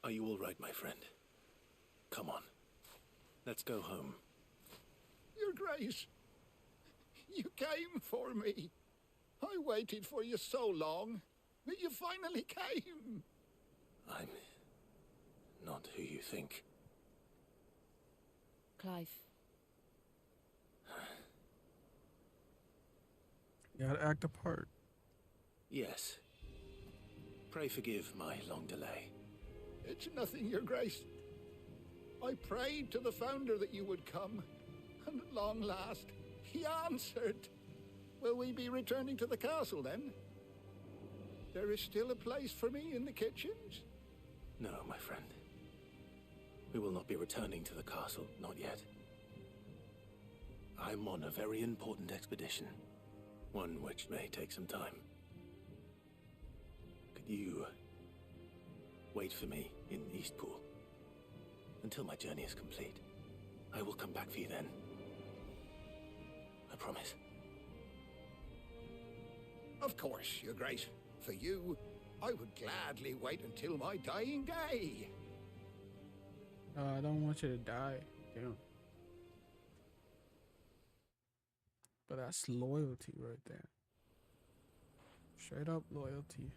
Are you all right, my friend? Come on. Let's go home. Your Grace, you came for me. I waited for you so long, but you finally came. I'm not who you think. Clive. You gotta act a part. Yes. Pray forgive my long delay. It's nothing, Your Grace. I prayed to the Founder that you would come, and at long last, he answered. Will we be returning to the castle, then? There is still a place for me in the kitchens? No, my friend. We will not be returning to the castle, not yet. I'm on a very important expedition. One which may take some time. Could you wait for me in Eastpool until my journey is complete? I will come back for you then. I promise. Of course, Your Grace. For you, I would gladly wait until my dying day. I don't want you to die. Damn. But that's loyalty right there. Straight up loyalty.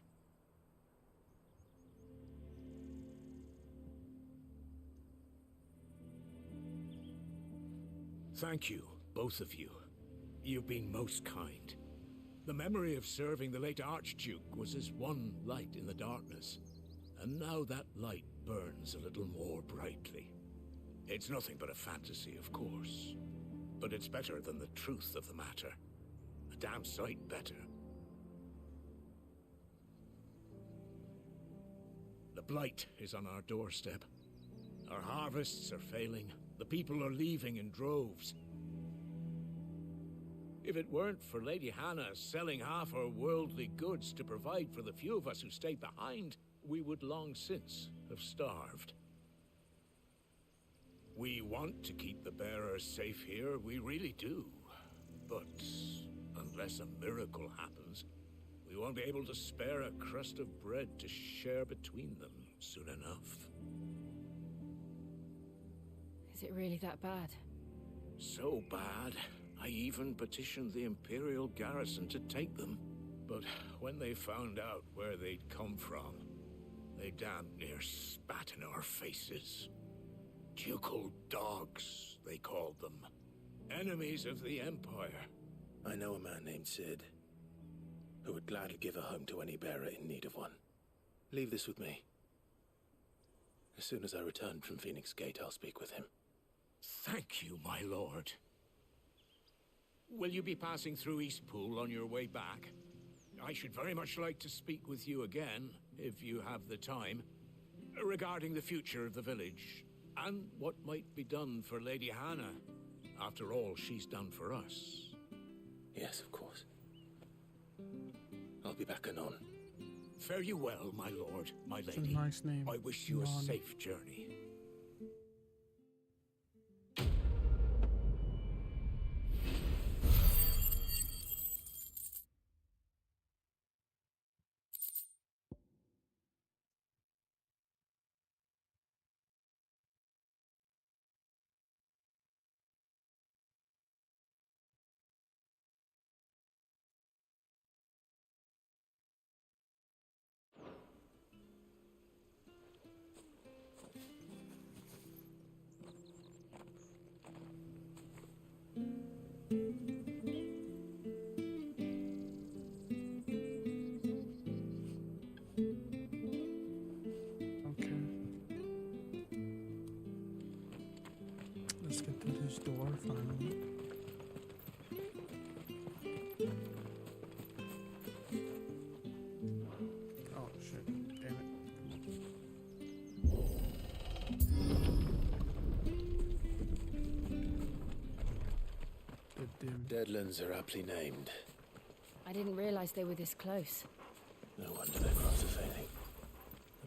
Thank you, both of you. You've been most kind. The memory of serving the late Archduke was as one light in the darkness, and now that light burns a little more brightly. It's nothing but a fantasy, of course, but it's better than the truth of the matter. A damn sight better. The blight is on our doorstep. Our harvests are failing. The people are leaving in droves. If it weren't for Lady Hannah selling half her worldly goods to provide for the few of us who stayed behind, we would long since have starved. We want to keep the bearers safe here, we really do. But unless a miracle happens, we won't be able to spare a crust of bread to share between them soon enough. Is it really that bad? So bad, I even petitioned the Imperial garrison to take them. But when they found out where they'd come from, they damn near spat in our faces. Ducal dogs, they called them. Enemies of the Empire. I know a man named Sid, who would gladly give a home to any bearer in need of one. Leave this with me. As soon as I return from Phoenix Gate, I'll speak with him. Thank you, my lord. Will you be passing through Eastpool on your way back? I should very much like to speak with you again, if you have the time, regarding the future of the village, and what might be done for Lady Hannah, after all she's done for us. Yes, of course. I'll be back anon. Fare you well, my lord, my lady. It's a nice name. I wish you a Anon. safe journey. Okay. Let's get through this door finally. Oh shit. Damn it. Deadlands are aptly named. I didn't realize they were this close. No wonder their crops are failing.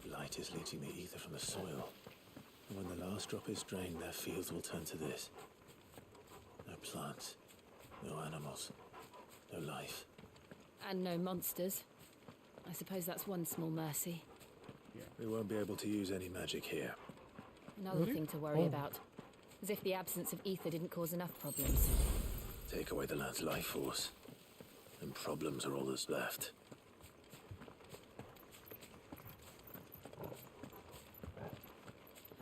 The blight is leaching the ether from the soil. And when the last drop is drained, their fields will turn to this. No plants, no animals, no life. And no monsters. I suppose that's one small mercy. We won't be able to use any magic here. Another thing to worry about. As if the absence of ether didn't cause enough problems. Take away the lad's life force, and problems are all that's left.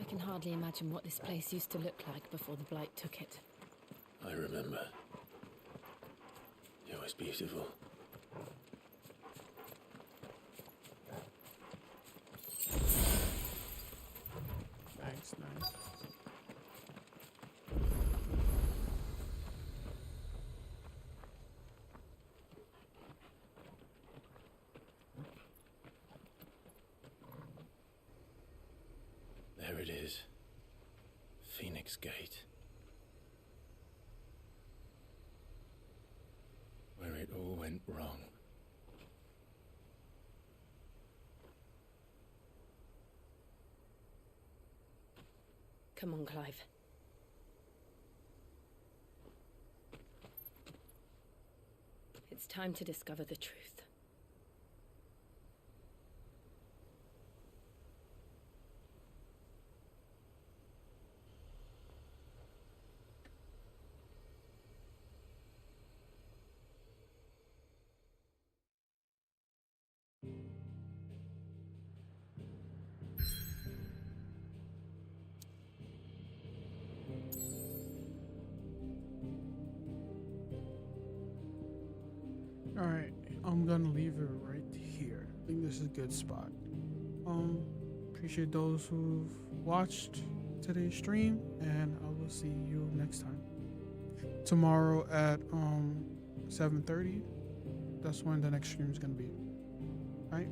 I can hardly imagine what this place used to look like before the Blight took it. I remember. It was beautiful. Nice, nice. There it is. Phoenix Gate. Where it all went wrong. Come on, Clive. It's time to discover the truth. Alright, I'm gonna leave it right here. I think this is a good spot. Appreciate those who've watched today's stream, and I will see you next time. Tomorrow at 7:30. That's when the next stream is gonna be. Alright?